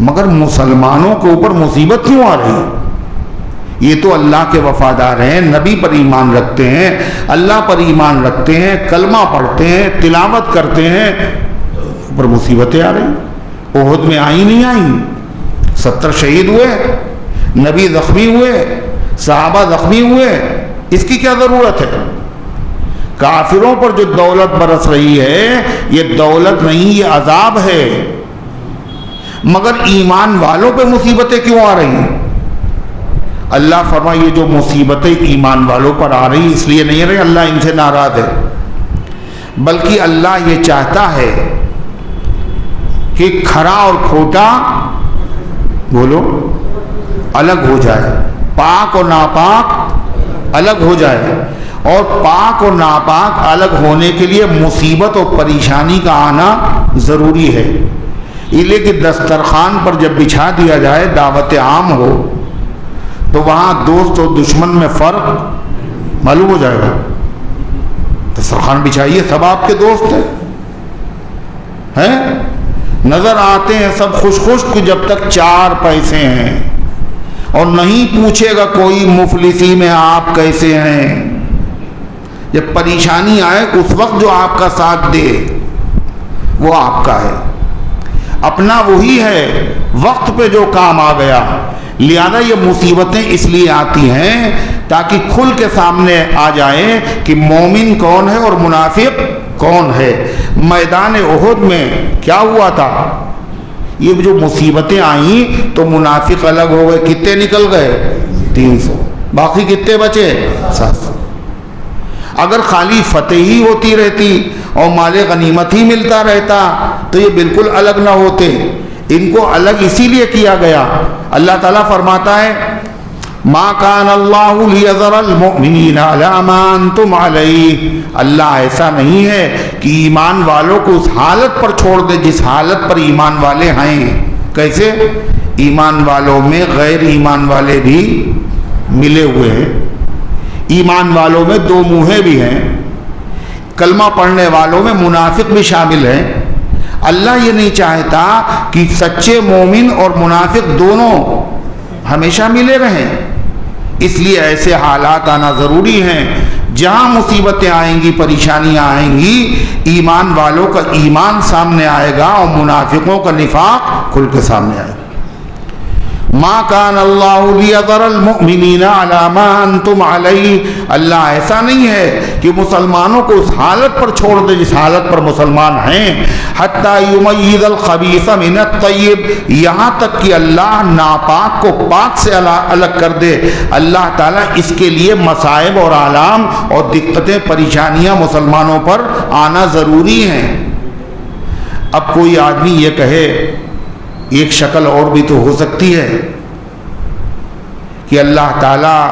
مگر مسلمانوں کے اوپر مصیبت کیوں آ رہی ہے؟ یہ تو اللہ کے وفادار ہیں، نبی پر ایمان رکھتے ہیں، اللہ پر ایمان رکھتے ہیں، کلمہ پڑھتے ہیں، تلاوت کرتے ہیں، پر مصیبتیں آ رہی۔ احد میں آئی نہیں آئی، 70 شہید ہوئے، نبی زخمی ہوئے، صحابہ زخمی ہوئے، اس کی کیا ضرورت ہے؟ کافروں پر جو دولت برس رہی ہے یہ دولت نہیں، یہ عذاب ہے، مگر ایمان والوں پہ مصیبتیں کیوں آ رہی ہیں؟ اللہ فرمائے یہ جو مصیبتیں ایمان والوں پر آ رہی اس لیے نہیں رہی اللہ ان سے ناراض ہے، بلکہ اللہ یہ چاہتا ہے کہ کھرا اور کھوٹا بولو الگ ہو جائے، پاک اور ناپاک الگ ہو جائے، اور پاک اور ناپاک الگ ہونے کے لیے مصیبت اور پریشانی کا آنا ضروری ہے۔ یہ لے کہ دسترخوان پر جب بچھا دیا جائے، دعوت عام ہو، تو وہاں دوست اور دشمن میں فرق معلوم ہو جائے گا۔ دسترخوان بچھائیے، سب آپ کے دوست ہیں، نظر آتے ہیں سب خوش خوش کہ جب تک 4 پیسے ہیں، اور نہیں پوچھے گا کوئی مفلسی میں آپ کیسے ہیں۔ جب پریشانی آئے اس وقت جو آپ کا ساتھ دے وہ آپ کا ہے، اپنا وہی ہے، وقت پہ جو کام آ گیا۔ لہذا یہ مصیبتیں اس لیے آتی ہیں تاکہ کھل کے سامنے آ جائے کہ مومن کون ہے اور منافق کون ہے۔ میدان احد میں کیا ہوا تھا؟ یہ جو مصیبتیں آئیں تو منافق الگ ہو گئے، کتنے نکل گئے؟ 300، باقی کتنے بچے؟ 700۔ اگر خالی فتح ہی ہوتی رہتی اور مال غنیمت ہی ملتا رہتا تو یہ بالکل الگ نہ ہوتے۔ ان کو الگ اسی لیے کیا گیا۔ اللہ تعالیٰ فرماتا ہے ما کان اللہ لیذر المؤمنین علی ما انتم علیہ، اللہ ایسا نہیں ہے کہ ایمان والوں کو اس حالت پر چھوڑ دے جس حالت پر ایمان والے ہیں۔ کیسے؟ ایمان والوں میں غیر ایمان والے بھی ملے ہوئے ہیں، ایمان والوں میں 2 منہیں بھی ہیں، کلمہ پڑھنے والوں میں منافق بھی شامل ہیں۔ اللہ یہ نہیں چاہتا کہ سچے مومن اور منافق دونوں ہمیشہ ملے رہیں، اس لیے ایسے حالات آنا ضروری ہیں جہاں مصیبتیں آئیں گی، پریشانیاں آئیں گی، ایمان والوں کا ایمان سامنے آئے گا اور منافقوں کا نفاق کھل کے سامنے آئے گا۔ ما کان اللہ لیذر المؤمنین علی ما انتم علیہ، اللہ ایسا نہیں ہے کہ مسلمانوں کو اس حالت پر چھوڑ دے جس حالت پر مسلمان ہیں، حتی یمیز الخبیث من الطیب، یہاں تک کہ اللہ ناپاک کو پاک سے الگ کر دے۔ اللہ تعالیٰ اس کے لیے مصائب اور آلام اور دقتیں، پریشانیاں مسلمانوں پر آنا ضروری ہیں۔ اب کوئی آدمی یہ کہے، ایک شکل اور بھی تو ہو سکتی ہے کہ اللہ تعالیٰ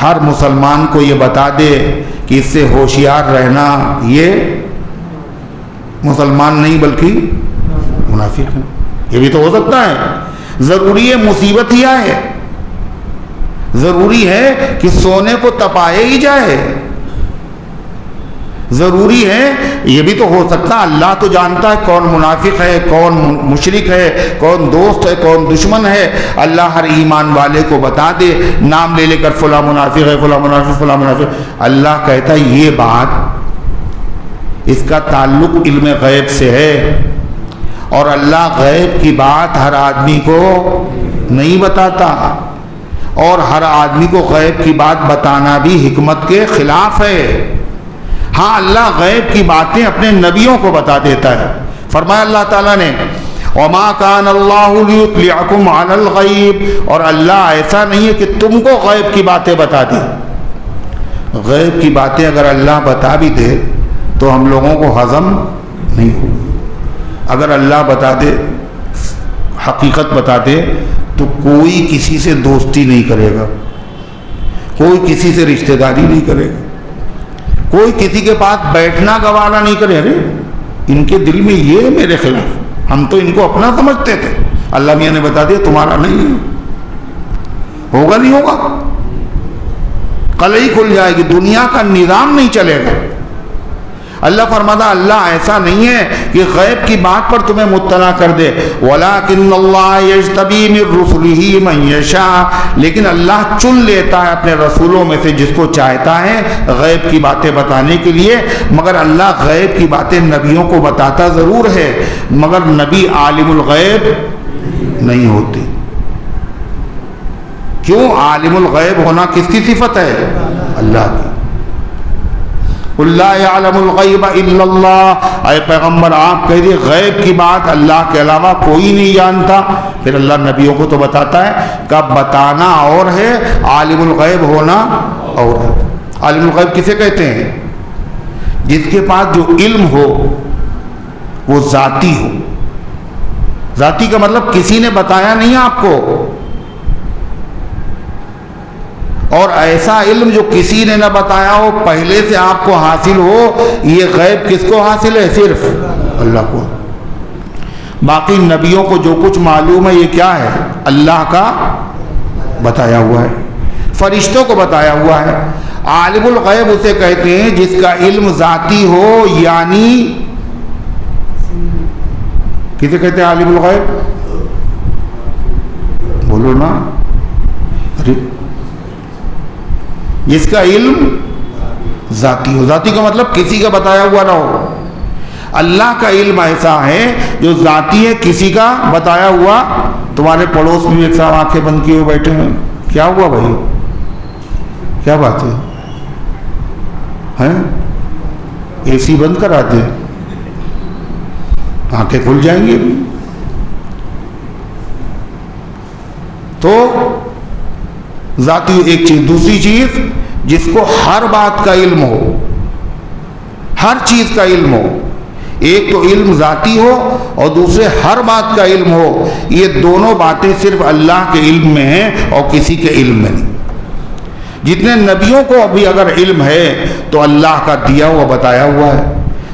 ہر مسلمان کو یہ بتا دے کہ اس سے ہوشیار رہنا، یہ مسلمان نہیں بلکہ منافق ہے۔ یہ بھی تو ہو سکتا ہے. ضروری ہے مصیبت ہی آئے, ضروری ہے کہ سونے کو تپائے ہی جائے, ضروری ہے. یہ بھی تو ہو سکتا, اللہ تو جانتا ہے کون منافق ہے, کون مشرک ہے, کون دوست ہے, کون دشمن ہے. اللہ ہر ایمان والے کو بتا دے, نام لے لے کر فلاں منافق ہے, فلاں منافق, فلاں منافق. اللہ کہتا ہے یہ بات اس کا تعلق علم غیب سے ہے, اور اللہ غیب کی بات ہر آدمی کو نہیں بتاتا, اور ہر آدمی کو غیب کی بات بتانا بھی حکمت کے خلاف ہے. ہاں اللہ غیب کی باتیں اپنے نبیوں کو بتا دیتا ہے. فرمایا اللہ تعالیٰ نے وَمَا كَانَ اللَّهُ لِيُطْلِعَكُمْ عَلَى الْغَيْبِ, اور اللہ ایسا نہیں ہے کہ تم کو غیب کی باتیں بتا دے. غیب کی باتیں اگر اللہ بتا بھی دے تو ہم لوگوں کو ہضم نہیں ہو. اگر اللہ بتا دے, حقیقت بتا دے, تو کوئی کسی سے دوستی نہیں کرے گا, کوئی کسی سے رشتہ داری نہیں کرے گا, کوئی کسی کے پاس بیٹھنا گوارا نہیں کرے. ارے ان کے دل میں یہ میرے خلاف, ہم تو ان کو اپنا سمجھتے تھے, اللہ میاں نے بتا دیا تمہارا نہیں ہوگا, نہیں ہوگا, قلعی کھل جائے گی, دنیا کا نظام نہیں چلے گا. اللہ فرماتا اللہ ایسا نہیں ہے کہ غیب کی بات پر تمہیں مطلع کر دے. وَلَٰكِنَّ اللَّهَ يَجْتَبِي مِن رُّسُلِهِ مَن يَشَاءُ, لیکن اللہ چن لیتا ہے اپنے رسولوں میں سے جس کو چاہتا ہے غیب کی باتیں بتانے کے لیے. مگر اللہ غیب کی باتیں نبیوں کو بتاتا ضرور ہے, مگر نبی عالم الغیب نہیں ہوتے. کیوں؟ عالم الغیب ہونا کس کی صفت ہے؟ اللہ کی. قُل لَّا يَعْلَمُ الْغَيْبَ إِلَّا اللَّهُ, اے پیغمبر آپ کہہ دیے غیب کی بات اللہ کے علاوہ کوئی نہیں جانتا. پھر اللہ نبیوں کو تو بتاتا ہے, کب بتانا اور ہے, عالم الغیب ہونا اور ہے. عالم الغیب کسے کہتے ہیں؟ جس کے پاس جو علم ہو وہ ذاتی ہو. ذاتی کا مطلب کسی نے بتایا نہیں آپ کو, اور ایسا علم جو کسی نے نہ بتایا ہو, پہلے سے آپ کو حاصل ہو. یہ غیب کس کو حاصل ہے؟ صرف اللہ کو. باقی نبیوں کو جو کچھ معلوم ہے یہ کیا ہے؟ اللہ کا بتایا ہوا ہے, فرشتوں کو بتایا ہوا ہے. عالم الغیب اسے کہتے ہیں جس کا علم ذاتی ہو, یعنی کسے کہتے ہیں عالم الغیب؟ بولو نا. جس کا علم ذاتی ہو. ذاتی کا مطلب کسی کا بتایا ہوا نہ ہو. اللہ کا علم ایسا ہے جو ذاتی ہے, کسی کا بتایا ہوا. تمہارے پڑوس میں ایک صاحب آنکھیں بند کیے ہوئے بیٹھے ہیں, کیا ہوا بھائی, کیا بات ہے؟ اے سی بند کرا دیں, آنکھیں کھل جائیں گی. تو ذاتی ایک چیز. دوسری چیز جس کو ہر بات کا علم ہو, ہر چیز کا علم ہو. ایک تو علم ذاتی ہو اور دوسرے ہر بات کا علم ہو. یہ دونوں باتیں صرف اللہ کے علم میں ہیں اور کسی کے علم میں نہیں. جتنے نبیوں کو ابھی اگر علم ہے تو اللہ کا دیا ہوا بتایا ہوا ہے.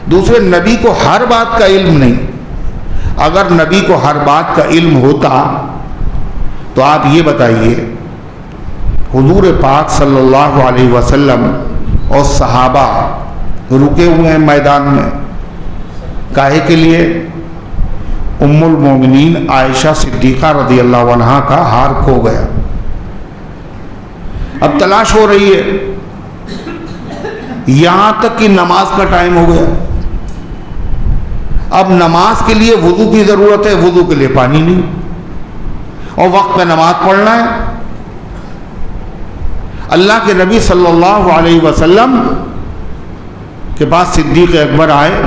دوسرے نبی کو ہر بات کا علم نہیں. اگر نبی کو ہر بات کا علم ہوتا تو آپ یہ بتائیے, حضور پاک صلی اللہ علیہ وسلم اور صحابہ رکے ہوئے ہیں میدان میں, کاہے کے لیے؟ ام المومنین عائشہ صدیقہ رضی اللہ عنہا کا ہار کھو گیا. اب تلاش ہو رہی ہے, یہاں تک کہ نماز کا ٹائم ہو گیا. اب نماز کے لیے وضو کی ضرورت ہے, وضو کے لیے پانی نہیں, اور وقت پہ نماز پڑھنا ہے. اللہ کے نبی صلی اللہ علیہ وسلم کے پاس صدیق اکبر آئے,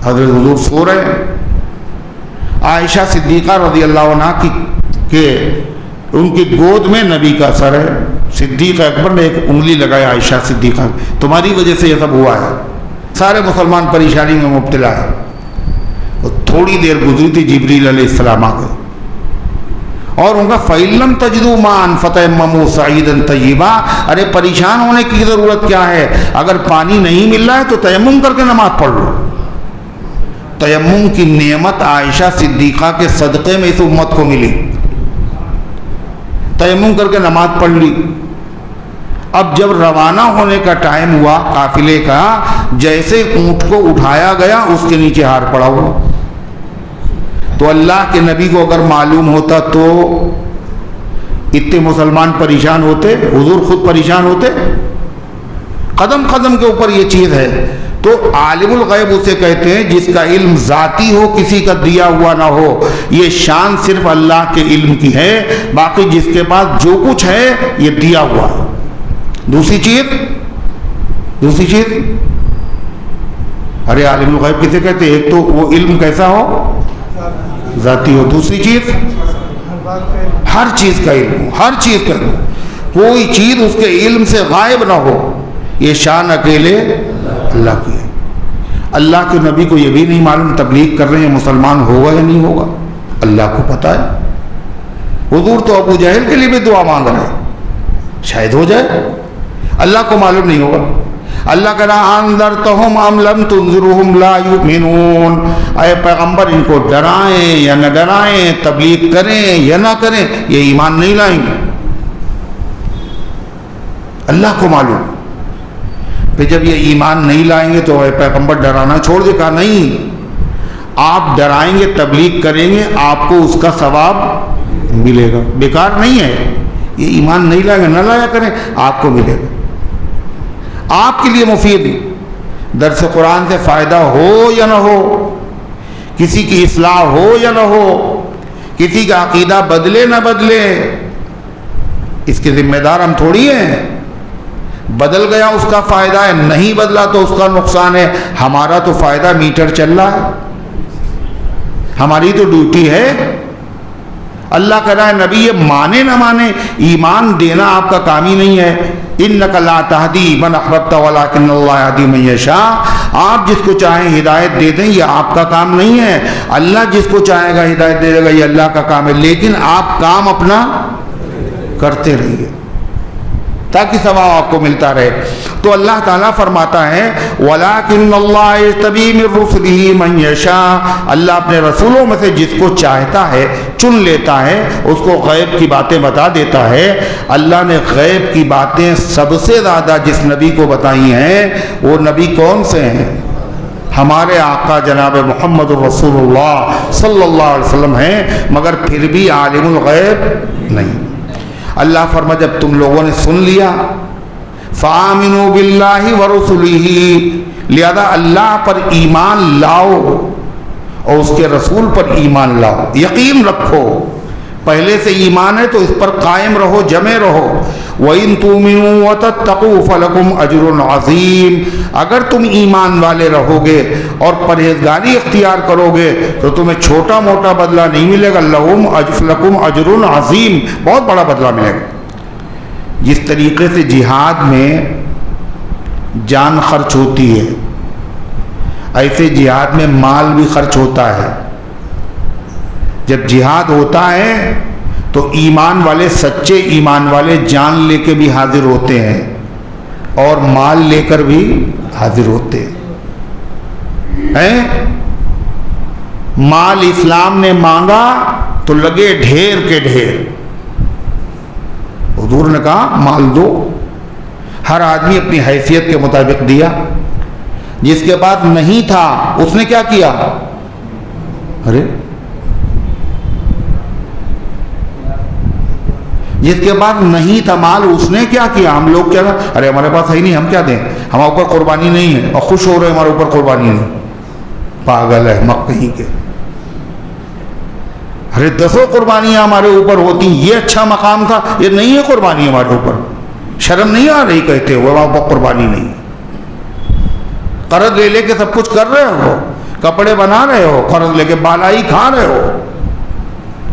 حضرت حضور سو رہے. عائشہ صدیقہ رضی اللہ عنہ کے ان کی گود میں نبی کا سر ہے. صدیق اکبر نے ایک انگلی لگایا عائشہ صدیقہ, تمہاری وجہ سے یہ سب ہوا ہے, سارے مسلمان پریشانی میں مبتلا ہے. تھوڑی دیر گزری تھی, جبریل علیہ السلام آ گئے اور ان کا فَإِلَّمْ تَجِدُوا مَاءً فَتَيَمَّمُوا صَعِيدًا طَيِّبًا. ارے پریشان ہونے کی ضرورت کیا ہے؟ اگر پانی نہیں مل رہا ہے تو تیمم کر کے نماز پڑھ لو. تیمم کی نعمت عائشہ صدیقہ کے صدقے میں اس امت کو ملی. تیمم کر کے نماز پڑھ لی. اب جب روانہ ہونے کا ٹائم ہوا قافلے کا، جیسے اونٹ کو اٹھایا گیا اس کے نیچے ہار پڑا ہوا. تو اللہ کے نبی کو اگر معلوم ہوتا تو اتنے مسلمان پریشان ہوتے؟ حضور خود پریشان ہوتے؟ قدم قدم کے اوپر یہ چیز ہے. تو عالم الغیب اسے کہتے ہیں جس کا علم ذاتی ہو، کسی کا دیا ہوا نہ ہو. یہ شان صرف اللہ کے علم کی ہے، باقی جس کے پاس جو کچھ ہے یہ دیا ہوا ہے. دوسری چیز ارے عالم الغیب کسے کہتے ہیں؟ ایک تو وہ علم کیسا ہو؟ ذاتی ہو. دوسری چیز ہر چیز کا علم ہو، ہر چیز کا علم، کوئی چیز اس کے علم سے غائب نہ ہو. یہ شان اکیلے اللہ کی ہے. اللہ کے نبی کو یہ بھی نہیں معلوم تبلیغ کر رہے ہیں مسلمان ہوگا یا نہیں ہوگا، اللہ کو پتہ ہے. حضور تو ابو جہل کے لیے بھی دعا مانگ رہے ہیں شاید ہو جائے، اللہ کو معلوم نہیں ہوگا. اللہ کہنا انذرتہم ام لم تنذرہم لا یؤمنون، اے پیغمبر ان کو ڈرائیں یا نہ ڈرائیں، تبلیغ کریں یا نہ کریں، یہ ایمان نہیں لائیں گے. اللہ کو معلوم. پھر جب یہ ایمان نہیں لائیں گے تو اے پیغمبر ڈرانا چھوڑ دے. کہا نہیں، آپ ڈرائیں گے، تبلیغ کریں گے، آپ کو اس کا ثواب ملے گا. بیکار نہیں ہے. یہ ایمان نہیں لائیں گے، نہ لایا کریں، آپ کو ملے گا. آپ کے لیے مفید، درس قرآن سے فائدہ ہو یا نہ ہو، کسی کی اصلاح ہو یا نہ ہو، کسی کا عقیدہ بدلے نہ بدلے، اس کے ذمہ دار ہم تھوڑی ہیں. بدل گیا اس کا فائدہ ہے، نہیں بدلا تو اس کا نقصان ہے. ہمارا تو فائدہ میٹر چل رہا ہے، ہماری تو ڈیوٹی ہے. اللہ کہہ رہا ہے نبی یہ مانے نہ مانے، ایمان دینا آپ کا کام ہی نہیں ہے. انک لا تہدی من احببت ولکن اللہ یہدی من یشاء. آپ جس کو چاہیں ہدایت دے دیں، یہ آپ کا کام نہیں ہے. اللہ جس کو چاہے گا ہدایت دے دے گا، یہ اللہ کا کام ہے. لیکن آپ کام اپنا کرتے رہیے تاکہ ثواب آپ کو ملتا رہے. تو اللہ تعالیٰ فرماتا ہے وَلَٰكِنَّ اللَّهَ يَجْتَبِي مِن رُّسُلِهِ مَن يَشَاءُ. اللہ اپنے رسولوں میں سے جس کو چاہتا ہے چن لیتا ہے، اس کو غیب کی باتیں بتا دیتا ہے. اللہ نے غیب کی باتیں سب سے زیادہ جس نبی کو بتائی ہیں، وہ نبی کون سے ہیں؟ ہمارے آقا جناب محمد رسول اللہ صلی اللہ علیہ وسلم ہیں. مگر پھر بھی عالم الغیب نہیں. اللہ فرما جب تم لوگوں نے سن لیا فآمنوا باللہ ورسلہ، لہذا اللہ پر ایمان لاؤ اور اس کے رسول پر ایمان لاؤ، یقین رکھو. پہلے سے ایمان ہے تو اس پر قائم رہو، جمے رہو. وَإِن تُؤْمِنُوا وَتَتَّقُوا فَلَكُمْ أَجْرٌ عَظِيمٌ. اگر تم ایمان والے رہو گے اور پرہیزگاری اختیار کرو گے تو تمہیں چھوٹا موٹا بدلہ نہیں ملے گا. لَكُمْ أَجْرٌ عَظِيمٌ، بہت بڑا بدلہ ملے گا. جس طریقے سے جہاد میں جان خرچ ہوتی ہے، ایسے جہاد میں مال بھی خرچ ہوتا ہے. جب جہاد ہوتا ہے تو ایمان والے، سچے ایمان والے جان لے کے بھی حاضر ہوتے ہیں اور مال لے کر بھی حاضر ہوتے ہیں. مال اسلام نے مانگا تو لگے ڈھیر کے ڈھیر. حضور نے کہا مال دو. ہر آدمی اپنی حیثیت کے مطابق دیا. جس کے پاس نہیں تھا اس نے کیا کیا؟ جس کے پاس نہیں تھا مال اس نے کیا کیا؟ ہم لوگ کیا ارے ہمارے پاس ہے ہی نہیں، ہم کیا دیں، ہمارے اوپر قربانی نہیں ہے، اور خوش ہو رہے ہمارے اوپر قربانی نہیں. پاگل ہے مک کہیں کے. ارے 10 قربانیاں ہمارے اوپر ہوتی، یہ اچھا مقام تھا، یہ نہیں ہے قربانی ہمارے اوپر. شرم نہیں آ رہی کہتے ہو ہمارے اوپر قربانی نہیں؟ قرض لے لے کے سب کچھ کر رہے ہو، کپڑے بنا رہے ہو، قرض لے کے بالائی کھا رہے ہو،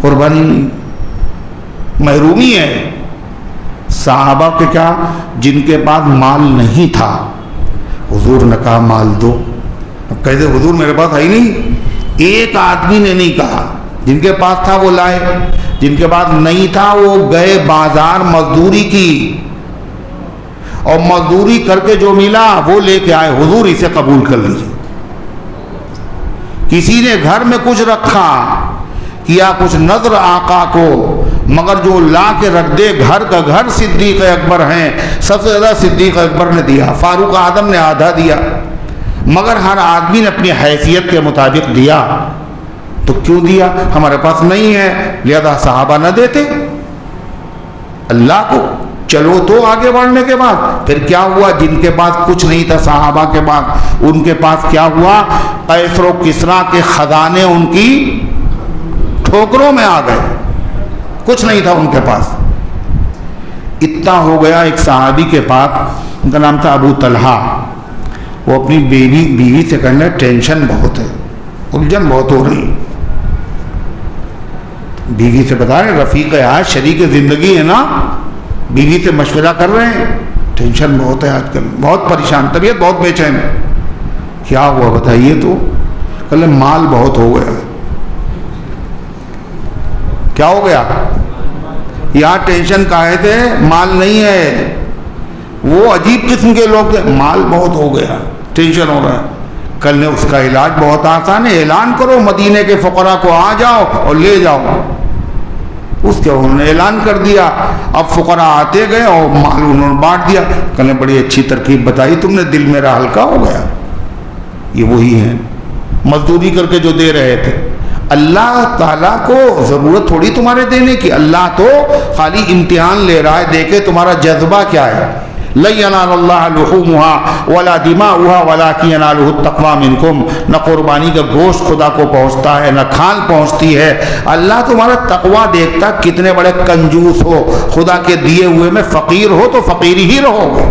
قربانی نہیں، محرومی ہے. صحابہ کے کیا، جن کے پاس مال نہیں تھا حضور نے کہا مال دو. اب کہتے حضور میرے پاس ہے ہی نہیں. ایک آدمی نے نہیں کہا. جن کے پاس تھا وہ لائے، جن کے پاس نہیں تھا وہ گئے بازار مزدوری کی، اور مزدوری کر کے جو ملا وہ لے کے آئے. حضور اسے قبول کر لیجیے. کسی نے گھر میں کچھ رکھا، کیا کچھ نظر آقا کو، مگر جو لا کے رکھ دے گھر کا گھر صدیق اکبر ہیں، سب سے زیادہ صدیق اکبر نے دیا، فاروق اعظم نے آدھا دیا، مگر ہر آدمی نے اپنی حیثیت کے مطابق دیا۔ تو کیوں دیا؟ ہمارے پاس نہیں ہے، لہذا صحابہ نہ دیتے اللہ کو۔ چلو تو آگے بڑھنے کے بعد پھر کیا ہوا؟ جن کے پاس کچھ نہیں تھا صحابہ کے پاس، ان کے پاس کیا ہوا؟ قیصر و کسریٰ کے خزانے ان کی ٹھوکروں میں آ گئے، کچھ نہیں تھا ان کے پاس۔ اتنا ہو گیا، ایک صحابی کے پاس، ان کا نام تھا ابو طلحہ، وہ اپنی بیوی سے کہنے ٹینشن بہت ہے، الجھن بہت ہو رہی، بیوی سے بتا رہے رفیق آج شریک زندگی ہے نا، بیوی سے مشورہ کر رہے ہیں، ٹینشن بہت ہے آج کل، بہت پریشان، طبیعت بہت بے چین۔ کیا ہوا بتائیے تو؟ کل مال بہت ہو گیا۔ کیا ہو گیا؟ یہاں ٹینشن کاہے تھے؟ مال نہیں ہے، وہ عجیب قسم کے لوگ تھے، مال بہت ہو گیا، ٹینشن ہو رہا ہے۔ کل نے اس کا علاج بہت آسان ہے، اعلان کرو مدینے کے فقراء کو آ جاؤ اور لے جاؤ۔ اس کے انہوں نے اعلان کر دیا، اب فقراء آتے گئے اور مال انہوں نے بانٹ دیا۔ کل نے بڑی اچھی ترکیب بتائی تم نے، دل میرا ہلکا ہو گیا۔ یہ وہی ہیں مزدوری کر کے جو دے رہے تھے۔ اللہ تعالیٰ کو ضرورت تھوڑی تمہارے دینے کی، اللہ تو خالی امتحان لے رہا ہے، دیکھے تمہارا جذبہ کیا ہے۔ لَن يَنَالَ اللَّهَ لُحُومُهَا وَلَا دِمَاؤُهَا وَلَٰكِن يَنَالُهُ التَّقْوَىٰ مِنكُمْ۔ نہ قربانی کا گوشت خدا کو پہنچتا ہے، نہ کھال پہنچتی ہے، اللہ تمہارا تقویٰ دیکھتا، کتنے بڑے کنجوس ہو، خدا کے دیے ہوئے میں فقیر ہو تو فقیر ہی رہو گے۔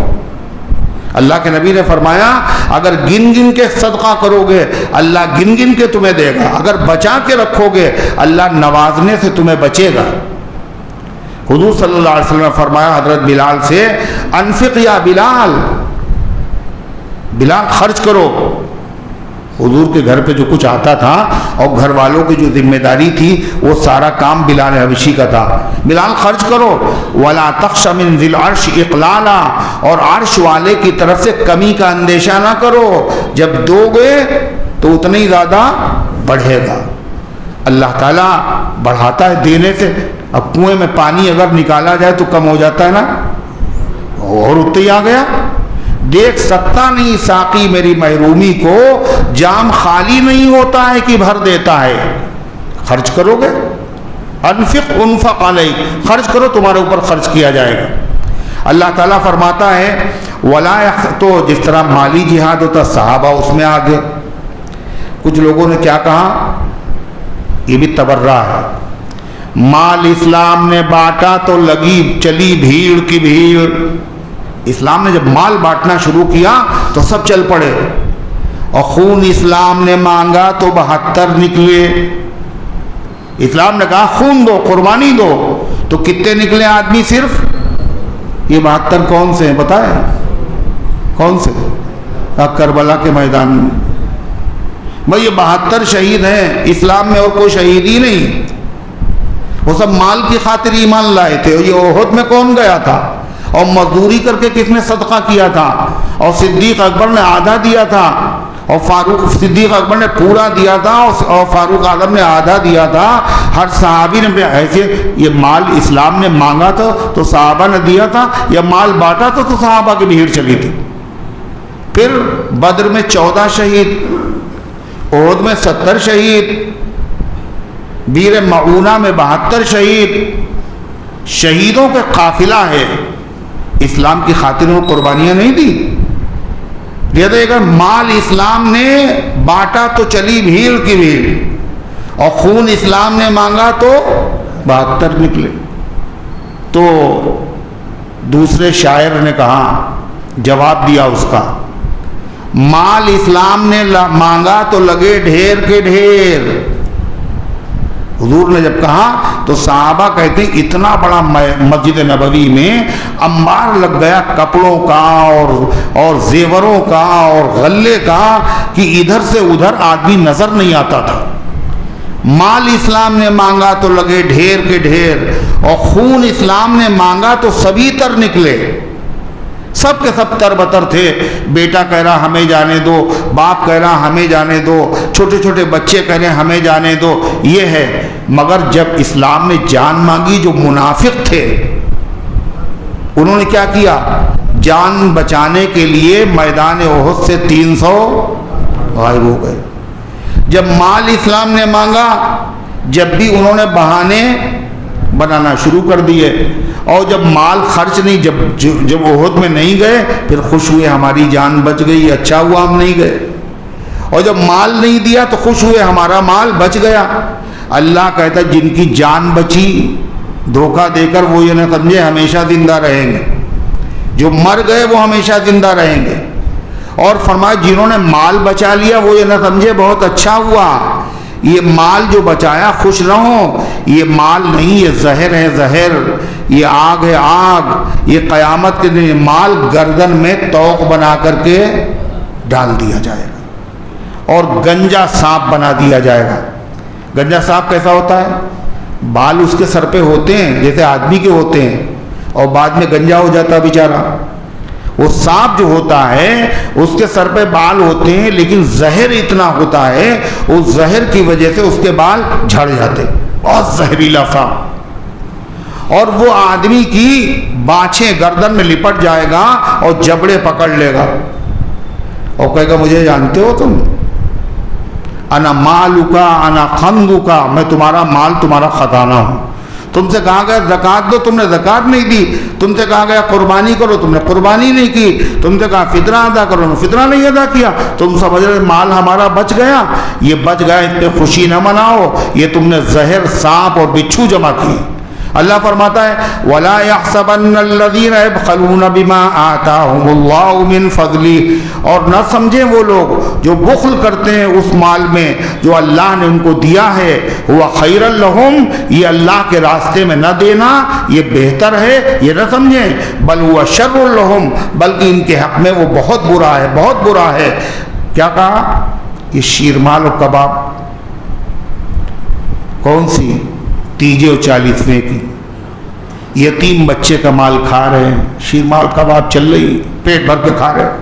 اللہ کے نبی نے فرمایا اگر گن گن کے صدقہ کرو گے اللہ گن گن کے تمہیں دے گا، اگر بچا کے رکھو گے اللہ نوازنے سے تمہیں بچے گا۔ حضور صلی اللہ علیہ وسلم نے فرمایا حضرت بلال سے، انفق یا بلال، بلال خرچ کرو۔ حضور کے گھر پہ جو کچھ آتا تھا اور گھر والوں کی جو ذمہ داری تھی وہ سارا کام بلال حبشی کا تھا۔ بلال خرچ کرو، وَلَا تَخْشَ مِنْ ذِي الْعَرْشِ إِقْلَالًا، اور عرش والے کی طرف سے کمی کا اندیشہ نہ کرو، جب دو گے تو اتنا ہی زیادہ بڑھے گا۔ اللہ تعالیٰ بڑھاتا ہے دینے سے۔ اب کنویں میں پانی اگر نکالا جائے تو کم ہو جاتا ہے نا، اور اتنا ہی آ گیا۔ دیکھ سکتا نہیں ساقی میری محرومی کو، جام خالی نہیں ہوتا ہے کہ بھر دیتا ہے۔ خرچ کرو گے، انفق انفق علیک، خرچ کرو تمہارے اوپر خرچ کیا جائے گا۔ اللہ تعالیٰ فرماتا ہے ولا، تو جس طرح مالی جہاد ہوتا صحابہ اس میں آگے۔ کچھ لوگوں نے کیا کہا، یہ بھی تبرہ ہے، مال اسلام نے بانٹا تو لگی چلی بھیڑ کی بھیڑ۔ اسلام نے جب مال بانٹنا شروع کیا تو سب چل پڑے، اور خون اسلام نے مانگا تو 72 نکلے۔ اسلام نے کہا خون دو، قربانی دو، تو کتنے نکلے آدمی؟ صرف یہ 72 کون سے ہیں بتائیں؟ کون سے؟ کربلا کے میدان میں بھائی یہ 72 شہید ہیں، اسلام میں اور کوئی شہید ہی نہیں، وہ سب مال کی خاطر ایمان لائے تھے۔ یہ احد میں کون گیا تھا؟ اور مزدوری کر کے کس نے صدقہ کیا تھا؟ اور صدیق اکبر نے آدھا دیا تھا، اور صدیق اکبر نے پورا دیا تھا، اور فاروق اعظم نے آدھا دیا تھا۔ ہر صحابی نے ایسے، یہ مال اسلام نے مانگا تھا تو صحابہ نے دیا تھا، یا مال بانٹا تھا تو صحابہ کی بھیڑ چلی تھی۔ پھر بدر میں 14 شہید، احد میں 70 شہید، بیر معونہ میں 72 شہید، شہیدوں کے قافلہ ہے۔ اسلام کی خاطر وہ قربانیاں نہیں دی، لہذا اگر مال اسلام نے بانٹا تو چلی بھیڑ کی بھیڑ، اور خون اسلام نے مانگا تو 72 نکلے۔ تو دوسرے شاعر نے کہا، جواب دیا اس کا، مال اسلام نے مانگا تو لگے ڈھیر کے ڈھیر۔ حضور نے جب کہا تو صحابہ کہتے ہیں اتنا بڑا مسجد نبوی میں انبار لگ گیا کپڑوں کا اور زیوروں کا اور غلے کا کہ ادھر سے ادھر آدمی نظر نہیں آتا تھا۔ مال اسلام نے مانگا تو لگے ڈھیر کے ڈھیر، اور خون اسلام نے مانگا تو سبھی تر نکلے۔ سب کے سب تربتر تھے. بیٹا کہہ رہا ہمیں جانے دو، باپ کہہ رہا ہمیں جانے دو، چھوٹے چھوٹے بچے کہہ رہے ہمیں جانے دو. یہ ہے. مگر جب اسلام نے جان مانگی، جو منافق تھے انہوں نے کیا کیا؟ جان بچانے کے لیے میدان احد سے 300 غائب ہو گئے. جب مال اسلام نے مانگا، جب بھی انہوں نے بہانے بنانا شروع کر دیے. اور جب مال خرچ نہیں، جب احد میں نہیں گئے پھر خوش ہوئے ہماری جان بچ گئی، اچھا ہوا ہم نہیں گئے. اور جب مال نہیں دیا تو خوش ہوئے ہمارا مال بچ گیا. اللہ کہتا ہے جن کی جان بچی دھوکہ دے کر وہ یہ نہ سمجھے ہمیشہ زندہ رہیں گے، جو مر گئے وہ ہمیشہ زندہ رہیں گے. اور فرمایا جنہوں نے مال بچا لیا وہ یہ نہ سمجھے بہت اچھا ہوا، یہ مال جو بچایا خوش رہو. یہ مال نہیں، یہ زہر ہے زہر، یہ آگ ہے آگ. یہ قیامت کے دن مال گردن میں توق بنا کر کے ڈال دیا جائے گا اور گنجا سانپ بنا دیا جائے گا. گنجا سانپ کیسا ہوتا ہے؟ بال اس کے سر پہ ہوتے ہیں جیسے آدمی کے ہوتے ہیں اور بعد میں گنجا ہو جاتا بیچارہ. وہ سانپ جو ہوتا ہے اس کے سر پہ بال ہوتے ہیں لیکن زہر اتنا ہوتا ہے اس زہر کی وجہ سے اس کے بال جھڑ جاتے. بہت زہریلا سانپ. اور وہ آدمی کی باچھیں گردن میں لپٹ جائے گا اور جبڑے پکڑ لے گا اور کہے گا مجھے جانتے ہو تم؟ انا مالکا انا خندکا، میں تمہارا مال تمہارا خزانہ ہوں. تم سے کہا گیا زکوٰۃ دو، تم نے زکوٰۃ نہیں دی. تم سے کہا گیا قربانی کرو، تم نے قربانی نہیں کی. تم سے کہا فطرہ ادا کرو، تم نے فطرہ نہیں ادا کیا. تم سمجھ رہے مال ہمارا بچ گیا. یہ بچ گیا اس پہ خوشی نہ مناؤ، یہ تم نے زہر سانپ اور بچھو جمع کیے. اللہ فرماتا ہے وَلَا يَحْسَبَنَّ الَّذِينَ يَبْخَلُونَ بِمَا آتَاهُمُ اللَّهُ مِنْ فَضْلِهِ. اور نہ سمجھیں وہ لوگ جو بخل کرتے ہیں اس مال میں جو اللہ نے ان کو دیا ہے. هُوَ خَيْرًا لَهُمْ، یہ اللہ کے راستے میں نہ دینا یہ بہتر ہے، یہ نہ سمجھیں. بل هُوَ شَرٌّ لَهُمْ، بلکہ ان کے حق میں وہ بہت برا ہے، بہت برا ہے. کیا کہا؟ یہ شیرمال و کباب کون سی؟ 30 اور 40 کی. یتیم بچے کا مال کھا رہے ہیں، شیرمال کباب چل رہی، پیٹ بھر کے کھا رہے ہیں.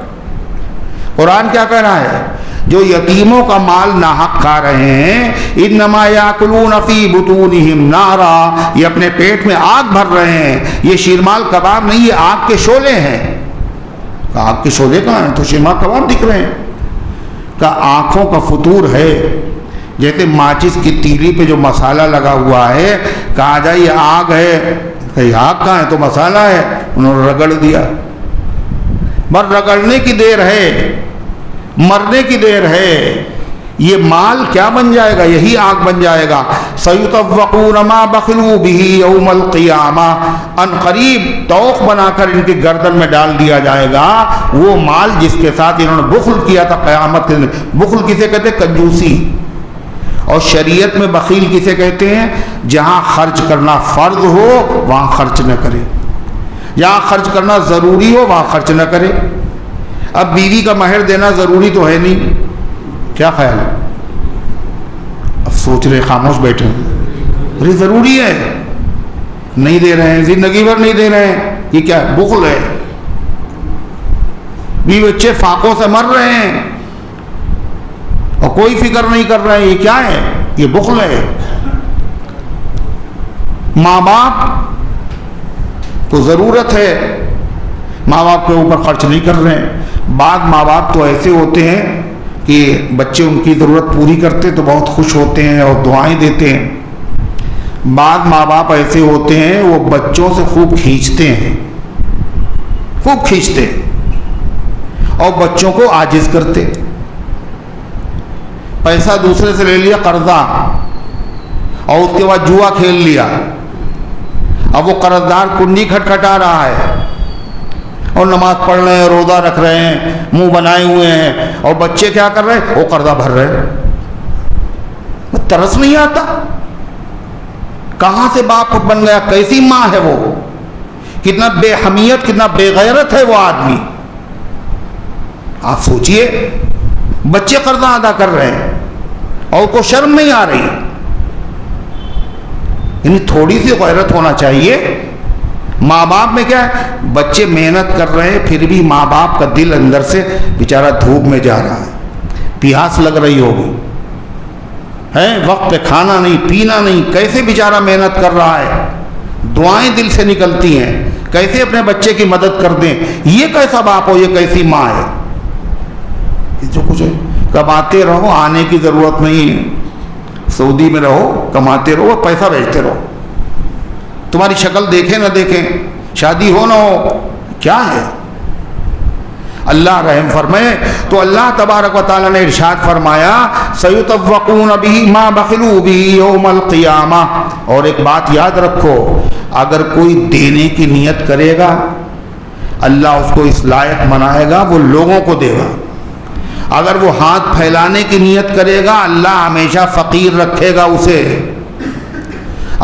قرآن کیا کہہ رہا ہے؟ جو یتیموں کا مال ناحق کھا رہے ہیں انما یاکلون فی بطونہم نارا، یہ اپنے پیٹ میں آگ بھر رہے ہیں. یہ شیرمال کباب نہیں، یہ آگ کے شعلے ہیں. آگ کے شعلے کہاں ہیں؟ تو شیرمال کباب دکھ رہے ہیں. کہ آنکھوں کا فطور ہے، جیسے ماچس کی تیلی پہ جو مسالہ لگا ہوا ہے کہا جائے یہ آگ ہے، کہ آگ کہاں ہے؟ تو مسالہ ہے. انہوں نے رگڑ دیا. بس رگڑنے کی دیر ہے، مرنے کی دیر ہے. یہ مال کیا بن جائے گا؟ یہی آگ بن جائے گا. سَيُطَوَّقُونَ مَا بَخِلُوا بِهِ يَوْمَ الْقِيَامَةِ، ان قریب توق بنا کر ان کی گردن میں ڈال دیا جائے گا وہ مال جس کے ساتھ انہوں نے بخل کیا تھا قیامت کے دن. بخل کسے کہتے ہیں؟ کنجوسی. اور شریعت میں بخیل کسے کہتے ہیں؟ جہاں خرچ کرنا فرض ہو وہاں خرچ نہ کرے، جہاں خرچ کرنا ضروری ہو وہاں خرچ نہ کرے. اب بیوی کا مہر دینا ضروری تو ہے نہیں، کیا خیال ہے؟ اب سوچ رہے خاموش بیٹھے ہیں، ارے ضروری ہے نہیں دے رہے ہیں، زندگی بھر نہیں دے رہے ہیں. یہ کیا ہے؟ بخل ہے. بیوی بچے فاقوں سے مر رہے ہیں اور کوئی فکر نہیں کر رہے ہیں. یہ کیا ہے؟ یہ بخل ہے. ماں باپ کو ضرورت ہے، ماں باپ کے اوپر خرچ نہیں کر رہے ہیں. بعض ماں باپ تو ایسے ہوتے ہیں کہ بچے ان کی ضرورت پوری کرتے تو بہت خوش ہوتے ہیں اور دعائیں دیتے ہیں. بعض ماں باپ ایسے ہوتے ہیں وہ بچوں سے خوب کھینچتے ہیں، خوب کھینچتے اور بچوں کو عاجز کرتے. پیسہ دوسرے سے لے لیا قرضہ اور اس کے بعد جوا کھیل لیا. اب وہ قرض دار کنڈی کھٹکھٹا رہا ہے اور نماز پڑھ رہے ہیں، روزہ رکھ رہے ہیں، منہ بنائے ہوئے ہیں، اور بچے کیا کر رہے ہیں؟ وہ قرضہ بھر رہے ہیں. ترس نہیں آتا؟ کہاں سے باپ بن گیا؟ کیسی ماں ہے وہ؟ کتنا بے حمیت، کتنا بے غیرت ہے وہ آدمی. آپ سوچئے بچے قرضہ ادا کر رہے ہیں اور کو شرم نہیں آ رہی. یعنی تھوڑی سی غیرت ہونا چاہیے. ماں باپ میں کیا ہے، بچے محنت کر رہے ہیں پھر بھی ماں باپ کا دل اندر سے بیچارہ دھوپ میں جا رہا ہے، پیاس لگ رہی ہوگی ہے، وقت پہ کھانا نہیں پینا نہیں، کیسے بیچارہ محنت کر رہا ہے، دعائیں دل سے نکلتی ہیں، کیسے اپنے بچے کی مدد کر دیں. یہ کیسا باپ ہو، یہ کیسی ماں ہے. جو کچھ ہے کماتے رہو، آنے کی ضرورت نہیں ہے. سعودی میں رہو، کماتے رہو، پیسہ بھیجتے رہو، تمہاری شکل دیکھیں نہ دیکھیں، شادی ہو نہ ہو، کیا ہے. اللہ رحم فرمائے. تو اللہ تبارک و تعالیٰ نے ارشاد فرمایا سیطوقون بہ ما بخلوا بہ یوم القیامہ. اور ایک بات یاد رکھو، اگر کوئی دینے کی نیت کرے گا اللہ اس کو اس لائق بنائے گا، وہ لوگوں کو دے گا. اگر وہ ہاتھ پھیلانے کی نیت کرے گا اللہ ہمیشہ فقیر رکھے گا اسے.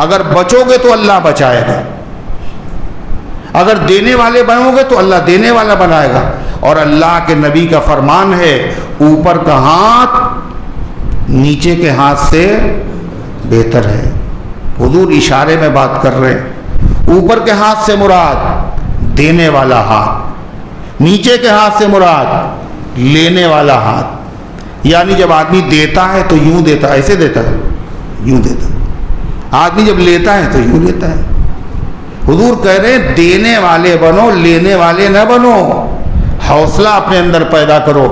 اگر بچو گے تو اللہ بچائے گا، اگر دینے والے بنو گے تو اللہ دینے والا بنائے گا. اور اللہ کے نبی کا فرمان ہے اوپر کا ہاتھ نیچے کے ہاتھ سے بہتر ہے. حضور اشارے میں بات کر رہے ہیں. اوپر کے ہاتھ سے مراد دینے والا ہاتھ، نیچے کے ہاتھ سے مراد لینے والا ہاتھ. یعنی جب آدمی دیتا ہے تو یوں دیتا ہے، ایسے دیتا ہے، یوں دیتا ہے. آدمی جب لیتا ہے تو یوں لیتا ہے. حضور کہہ رہے ہیں دینے والے بنو، لینے والے نہ بنو. حوصلہ اپنے اندر پیدا کرو.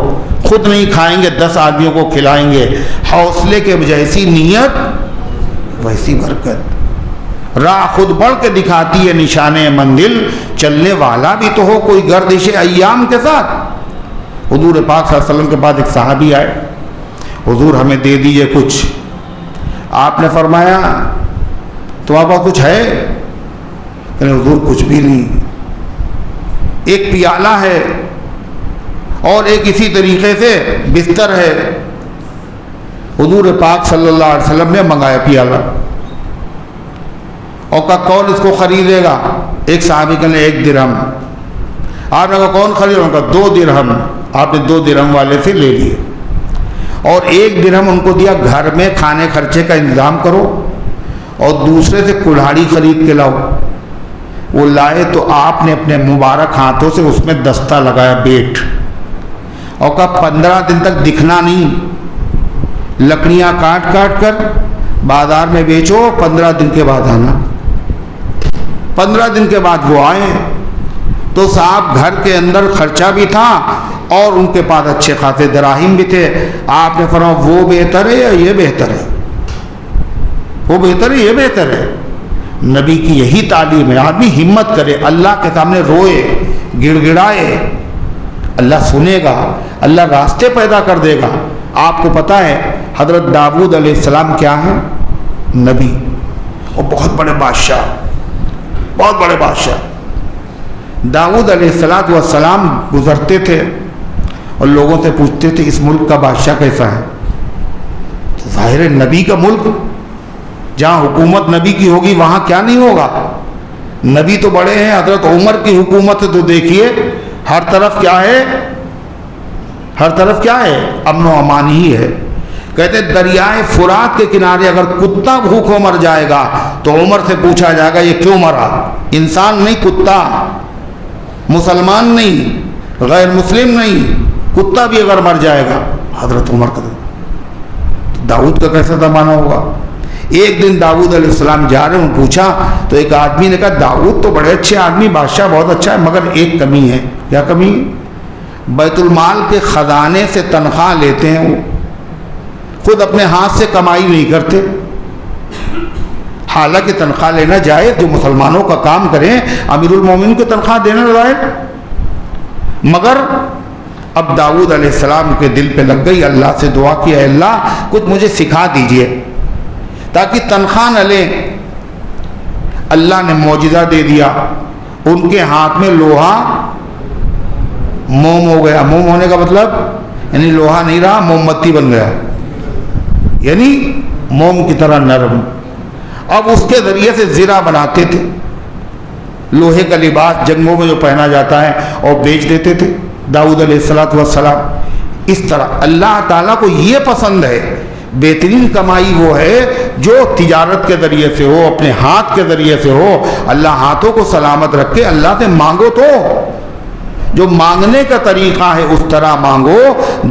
خود نہیں کھائیں گے 10 آدمیوں کو کھلائیں گے. حوصلے کے جیسی نیت ویسی برکت. راہ خود بڑھ کے دکھاتی ہے نشان منزل. چلنے والا بھی تو ہو کوئی گردش ایام کے ساتھ. حضور پاک صلی اللہ علیہ وسلم کے بعد ایک صحابی آئے، حضور ہمیں دے دیجئے کچھ. آپ نے فرمایا تمہارے پاس کچھ ہے؟ کہ حضور کچھ بھی نہیں، ایک پیالہ ہے اور ایک اسی طریقے سے بستر ہے. حضور پاک صلی اللہ علیہ وسلم نے منگایا پیالہ اور کہا کون اس کو خریدے گا؟ ایک صحابی کے نے 1 درہم. آپ نے کہا کون خریدے گا؟ 2 درہم. آپ نے 2 درہم والے سے لے لیے اور 1 درہم ان کو دیا گھر میں کھانے خرچے کا انتظام کرو، اور دوسرے سے کلہاڑی خرید کے لاؤ. وہ لائے تو آپ نے اپنے مبارک ہاتھوں سے اس میں دستہ لگایا بیٹ، اور کہا 15 دن تک دکھنا نہیں، لکڑیاں کاٹ کاٹ کر بازار میں بیچو، 15 دن کے بعد آنا. 15 دن کے بعد وہ آئے تو صاحب گھر کے اندر خرچہ بھی تھا اور ان کے پاس اچھے خاصے دراہیم بھی تھے. آپ نے فرمایا وہ بہتر ہے یا یہ بہتر ہے؟ وہ بہتر ہے، یہ بہتر ہے. نبی کی یہی تعلیم ہے. آدمی ہمت کرے، اللہ کے سامنے روئے، گڑ گڑائے، اللہ سنے گا، اللہ راستے پیدا کر دے گا. آپ کو پتہ ہے حضرت داؤد علیہ السلام کیا ہیں؟ نبی، اور بہت بڑے بادشاہ، بہت بڑے بادشاہ. داؤد علیہ السلام گزرتے تھے اور لوگوں سے پوچھتے تھے اس ملک کا بادشاہ کیسا ہے؟ تو ظاہر ہے نبی کا ملک، جہاں حکومت نبی کی ہوگی وہاں کیا نہیں ہوگا. نبی تو بڑے ہیں. حضرت عمر کی حکومت تو دیکھیے ہر طرف کیا ہے، ہر طرف کیا ہے؟ امن و امان ہی ہے. کہتے دریائے فرات کے کنارے اگر کتا بھوکھوں مر جائے گا تو عمر سے پوچھا جائے گا یہ کیوں مرا؟ انسان نہیں، کتا. مسلمان نہیں، غیر مسلم نہیں، کتا بھی اگر مر جائے گا. حضرت عمر کا داؤد کا کیسا زمانہ ہوگا؟ ایک دن داؤد علیہ السلام جا رہے ہیں، پوچھا تو ایک آدمی نے کہا داؤد تو بڑے اچھے آدمی، بادشاہ بہت اچھا ہے، مگر ایک کمی ہے. کیا کمی؟ بیت المال کے خزانے سے تنخواہ لیتے ہیں، وہ خود اپنے ہاتھ سے کمائی نہیں کرتے. حالانکہ تنخواہ لینا جائز، جو مسلمانوں کا کام کریں امیر المومنین کو تنخواہ دینا جائز. مگر اب داؤد علیہ السلام کے دل پہ لگ گئی، اللہ سے دعا کی اے اللہ کچھ مجھے سکھا دیجئے تاکہ تنخواہ نہ لیں. اللہ نے معجزہ دے دیا، ان کے ہاتھ میں لوہا موم ہو گیا. موم ہونے کا مطلب یعنی لوہا نہیں رہا، موم بتی بن گیا، یعنی موم کی طرح نرم. اب اس کے ذریعے سے زرہ بناتے تھے، لوہے کا لباس جنگوں میں جو پہنا جاتا ہے، اور بیچ دیتے تھے. داؤد علیہ السلام اس طرح اللہ تعالیٰ کو یہ پسند ہے بہترین کمائی وہ ہے جو تجارت کے ذریعے سے ہو، اپنے ہاتھ کے ذریعے سے ہو. اللہ ہاتھوں کو سلامت رکھے. اللہ سے مانگو تو جو مانگنے کا طریقہ ہے اس طرح مانگو.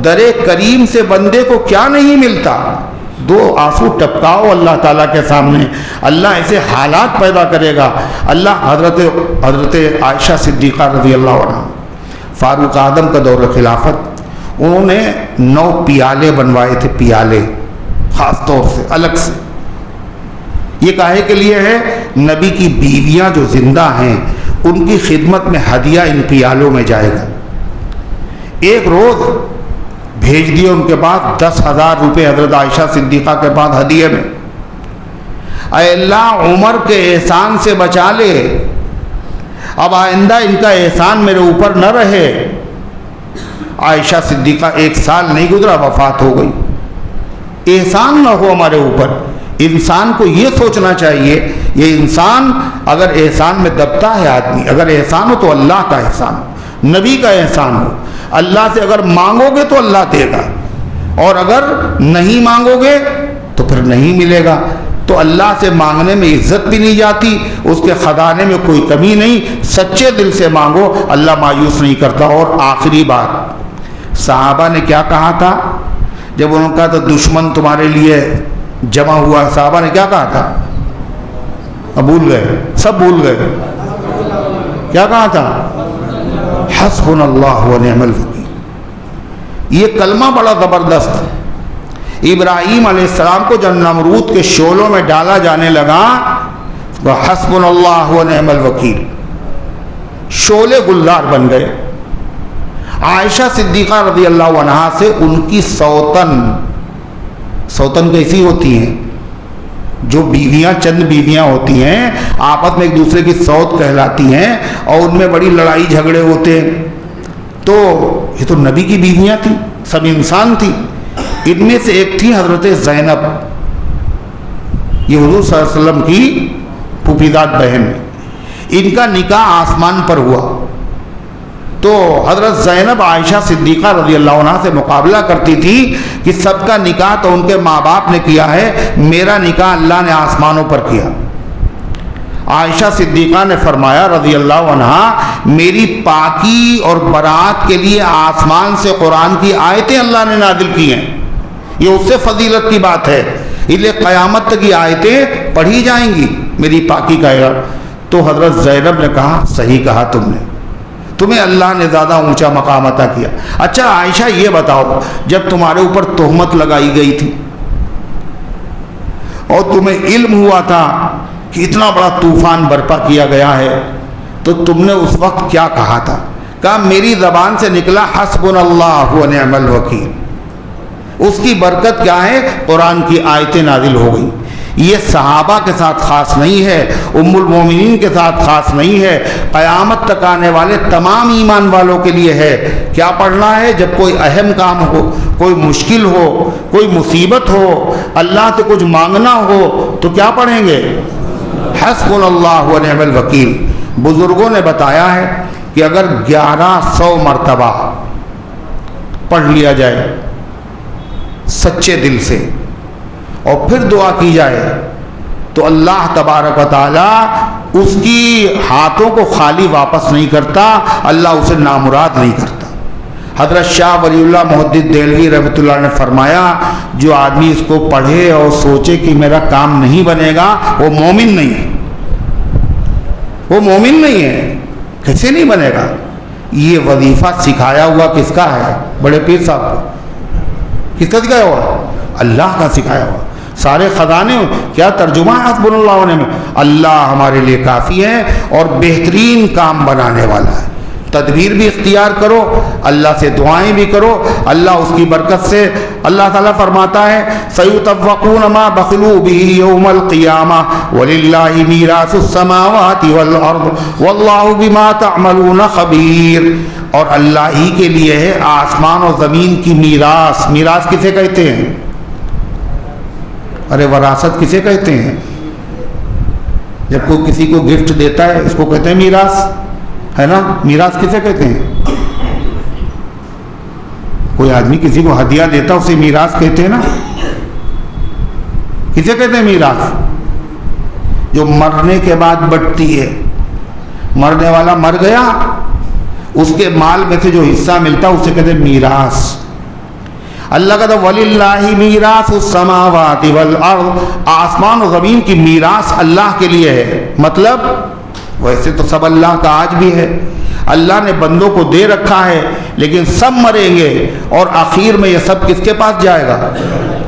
در کریم سے بندے کو کیا نہیں ملتا؟ 2 آنسو ٹپکاؤ اللہ تعالیٰ کے سامنے، اللہ ایسے حالات پیدا کرے گا. اللہ حضرت عائشہ صدیقہ رضی اللہ عنہ، فاروق اعظم کا دور خلافت، انہوں نے 9 پیالے بنوائے تھے، پیالے خاص طور سے الگ سے. یہ کاہے کے لیے ہے؟ نبی کی بیویاں جو زندہ ہیں ان کی خدمت میں ہدیہ ان پیالوں میں جائے گا. ایک روز بھیج دیے ان کے پاس 10,000 روپے حضرت عائشہ صدیقہ کے پاس ہدیے میں. اے اللہ عمر کے احسان سے بچا لے، اب آئندہ ان کا احسان میرے اوپر نہ رہے. عائشہ صدیقہ 1 سال نہیں گزرا وفات ہو گئی. احسان نہ ہو ہمارے اوپر. انسان کو یہ سوچنا چاہیے، یہ انسان اگر احسان میں دبتا ہے آدمی، اگر احسان ہو تو اللہ کا احسان ہو، نبی کا احسان ہو. اللہ سے اگر مانگو گے تو اللہ دے گا، اور اگر نہیں مانگو گے تو پھر نہیں ملے گا. تو اللہ سے مانگنے میں عزت بھی نہیں جاتی، اس کے خزانے میں کوئی کمی نہیں. سچے دل سے مانگو، اللہ مایوس نہیں کرتا. اور آخری بات، صحابہ نے کیا کہا تھا جب انہوں نے کہا تھا دشمن تمہارے لیے جمع ہوا؟ صحابہ نے کیا کہا تھا؟ اب بھول گئے، سب بھول گئے. کیا کہا تھا؟ حسبنا اللہ و نعم الوکیل. یہ کلمہ بڑا زبردست ہے. ابراہیم علیہ السلام کو جب نمرود کے شعلوں میں ڈالا جانے لگا تو حسبنا اللہ و نعم الوکیل، شعلے گلزار بن گئے. عائشہ صدیقہ رضی اللہ عنہا سے ان کی سوتن کیسی ہوتی ہیں؟ جو بیویاں، چند بیویاں ہوتی ہیں آپس میں ایک دوسرے کی سوت کہلاتی ہیں اور ان میں بڑی لڑائی جھگڑے ہوتے ہیں. تو یہ تو نبی کی بیویاں تھیں، سب انسان تھیں. ان میں سے ایک تھی حضرت زینب، یہ حضور صلی اللہ علیہ وسلم کی پھوپھیزاد بہن. ان کا نکاح آسمان پر ہوا تو حضرت زینب عائشہ صدیقہ رضی اللہ عنہ سے مقابلہ کرتی تھی کہ سب کا نکاح تو ان کے ماں باپ نے کیا ہے، میرا نکاح اللہ نے آسمانوں پر کیا. عائشہ صدیقہ نے فرمایا رضی اللہ عنہ، میری پاکی اور برات کے لیے آسمان سے قرآن کی آیتیں اللہ نے نازل کی ہیں. یہ اس سے فضیلت کی بات ہے، اس لیے قیامت تک یہ آیتیں پڑھی جائیں گی میری پاکی کا اعلان. تو حضرت زینب نے کہا صحیح کہا تم نے، تمہیں اللہ نے زیادہ اونچا مقام عطا کیا. اچھا عائشہ یہ بتاؤ، جب تمہارے اوپر تہمت لگائی گئی تھی اور تمہیں علم ہوا تھا کہ اتنا بڑا طوفان برپا کیا گیا ہے، تو تم نے اس وقت کیا کہا تھا؟ کہا میری زبان سے نکلا حسبنا اللہ و نعم الوکیل. اس کی برکت کیا ہے؟ قرآن کی آیتیں نازل ہو گئی. یہ صحابہ کے ساتھ خاص نہیں ہے، ام المومنین کے ساتھ خاص نہیں ہے، قیامت تک آنے والے تمام ایمان والوں کے لیے ہے. کیا پڑھنا ہے؟ جب کوئی اہم کام ہو، کوئی مشکل ہو، کوئی مصیبت ہو، اللہ سے کچھ مانگنا ہو تو کیا پڑھیں گے؟ حسبنا اللہ و نعم الوکیل. بزرگوں نے بتایا ہے کہ اگر 1100 مرتبہ پڑھ لیا جائے سچے دل سے اور پھر دعا کی جائے تو اللہ تبارک و تعالی اس کی ہاتھوں کو خالی واپس نہیں کرتا، اللہ اسے نامراد نہیں کرتا. حضرت شاہ ولی اللہ محدث دہلوی رحمۃ اللہ نے فرمایا جو آدمی اس کو پڑھے اور سوچے کہ میرا کام نہیں بنے گا وہ مومن نہیں ہے، وہ مومن نہیں ہے. کیسے نہیں بنے گا؟ یہ وظیفہ سکھایا ہوا کس کا ہے؟ بڑے پیر صاحب کو. کس کا سکھایا ہوا؟ اللہ کا سکھایا ہوا. سارے خزانے کیا ترجمہ ہے حسبنا اللہ میں؟ اللہ ہمارے لیے کافی ہے اور بہترین کام بنانے والا ہے. تدبیر بھی اختیار کرو، اللہ سے دعائیں بھی کرو، اللہ اس کی برکت سے. اللہ تعالیٰ فرماتا ہے سَيُطَوَّقُونَ مَا بَخِلُوا بِهِ يَوْمَ الْقِيَامَةِ وَلِلَّهِ مِيرَاثُ السَّمَاوَاتِ وَالْأَرْضِ وَاللَّهُ بِمَا تَعْمَلُونَ خَبِيرٌ. اور اللہ ہی کے لیے ہے آسمان اور زمین کی میراث. میراث کسے کہتے ہیں؟ ارے وراثت کسے کہتے ہیں؟ جب کوئی کسی کو گفٹ دیتا ہے اس کو کہتے ہیں میراث، ہے نا؟ میراث کسے کہتے ہیں؟ کوئی آدمی کسی کو ہدیہ دیتا اسے میراث کہتے ہیں نا. کسے کہتے ہیں میراث؟ جو مرنے کے بعد بٹتی ہے. مرنے والا مر گیا، اس کے مال میں سے جو حصہ ملتا اسے کہتے ہیں میراث. اللہ کہتا وَلِلَّهِ مِيرَاثُ السَّمَاوَاتِ وَالْأَرْضِ، آسمان و زمین کی میراث اللہ کے لیے ہے. مطلب ویسے تو سب اللہ کا آج بھی ہے، اللہ نے بندوں کو دے رکھا ہے، لیکن سب مریں گے اور آخر میں یہ سب کس کے پاس جائے گا؟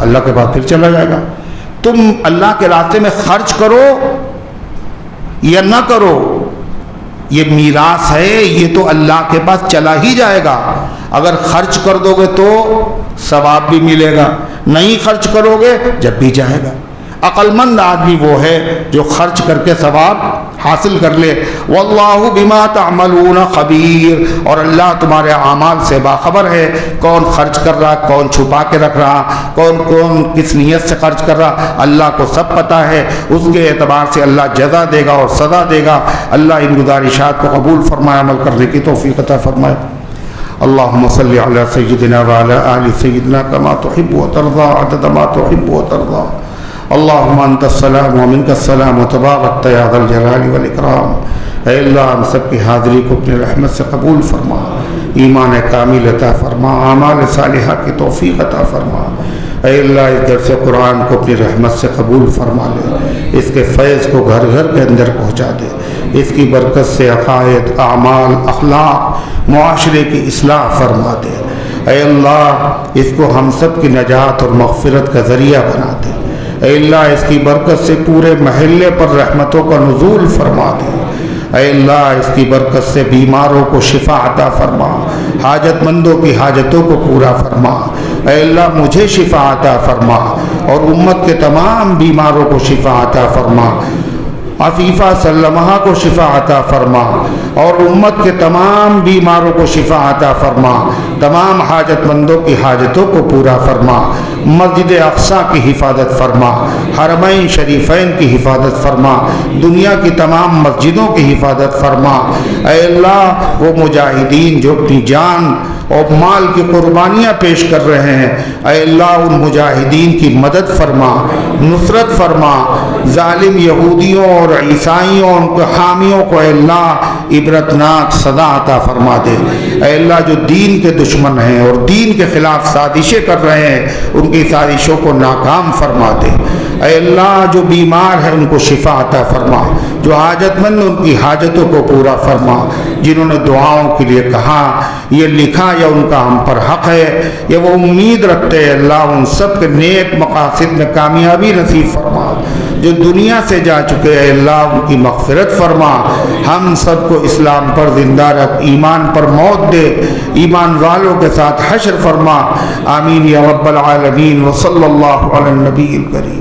اللہ کے پاس پھر چلا جائے گا. تم اللہ کے راستے میں خرچ کرو یا نہ کرو، یہ میراث ہے، یہ تو اللہ کے پاس چلا ہی جائے گا. اگر خرچ کر دو گے تو ثواب بھی ملے گا، نہیں خرچ کرو گے جب بھی جائے گا. عقل مند آدمی وہ ہے جو خرچ کر کے ثواب حاصل کر لے. واللہ بما تعملون خبیر، اور اللہ تمہارے اعمال سے باخبر ہے. کون خرچ کر رہا، کون چھپا کے رکھ رہا، کون کس نیت سے خرچ کر رہا، اللہ کو سب پتہ ہے. اس کے اعتبار سے اللہ جزا دے گا اور سزا دے گا. اللہ ان گزارشات کو قبول فرمائے، عمل کرنے کی توفیق عطا فرمائے. اللهم صل على سيدنا وعلى آل سيدنا كما تحب وترضى عدد ما تحب وترضى. اللهم انت السلام ومنك السلام وتباركت يا ذا الجلال والاکرام. اے اللہ ہم سب کی حاضری کو اپنی رحمت سے قبول فرما، ایمان کامل عطا فرما، اعمال صالحہ کی توفیق عطا فرما. اے اللہ اس درس قرآن کو اپنی رحمت سے قبول فرما لے، اس کے فیض کو گھر گھر کے اندر پہنچا دے. اس کی برکت سے عقائد، اعمال، اخلاق، معاشرے کی اصلاح فرما دے. اے اللہ اس کو ہم سب کی نجات اور مغفرت کا ذریعہ بنا دے. اے اللہ اس کی برکت سے پورے محلے پر رحمتوں کا نزول فرما دے. اے اللہ اس کی برکت سے بیماروں کو شفا عطا فرما، حاجت مندوں کی حاجتوں کو پورا فرما. اے اللہ مجھے شفا عطا فرما اور امت کے تمام بیماروں کو شفا عطا فرما. عفیفہ سلمہ کو شفا عطا فرما اور امت کے تمام بیماروں کو شفا عطا فرما. تمام حاجت مندوں کی حاجتوں کو پورا فرما. مسجد اقصیٰ کی حفاظت فرما، حرمین شریفین کی حفاظت فرما، دنیا کی تمام مسجدوں کی حفاظت فرما. اے اللہ وہ مجاہدین جو اپنی جان اور مال کی قربانیاں پیش کر رہے ہیں، اے اللہ ان مجاہدین کی مدد فرما، نصرت فرما. ظالم یہودیوں اور عیسائیوں ان کے حامیوں کو اے اللہ عبرتناک سزا عطا فرما دے. اے اللہ جو دین کے دشمن ہیں اور دین کے خلاف سازشیں کر رہے ہیں، ان کی سازشوں کو ناکام فرما دے. اے اللہ جو بیمار ہیں ان کو شفا عطا فرما، جو حاجت مند ان کی حاجتوں کو پورا فرما. جنہوں نے دعاؤں کے لیے کہا، یہ لکھا یا ان کا ہم پر حق ہے یا وہ امید رکھتے ہیں، اللہ ان سب کے نیک مقاصد میں کامیابی نصیب فرما. جو دنیا سے جا چکے ہیں اللہ ان کی مغفرت فرما. ہم سب کو اسلام پر زندہ رکھ، ایمان پر موت دے، ایمان والوں کے ساتھ حشر فرما. آمین یا رب العالمین. وصلی اللہ علی النبی الکریم.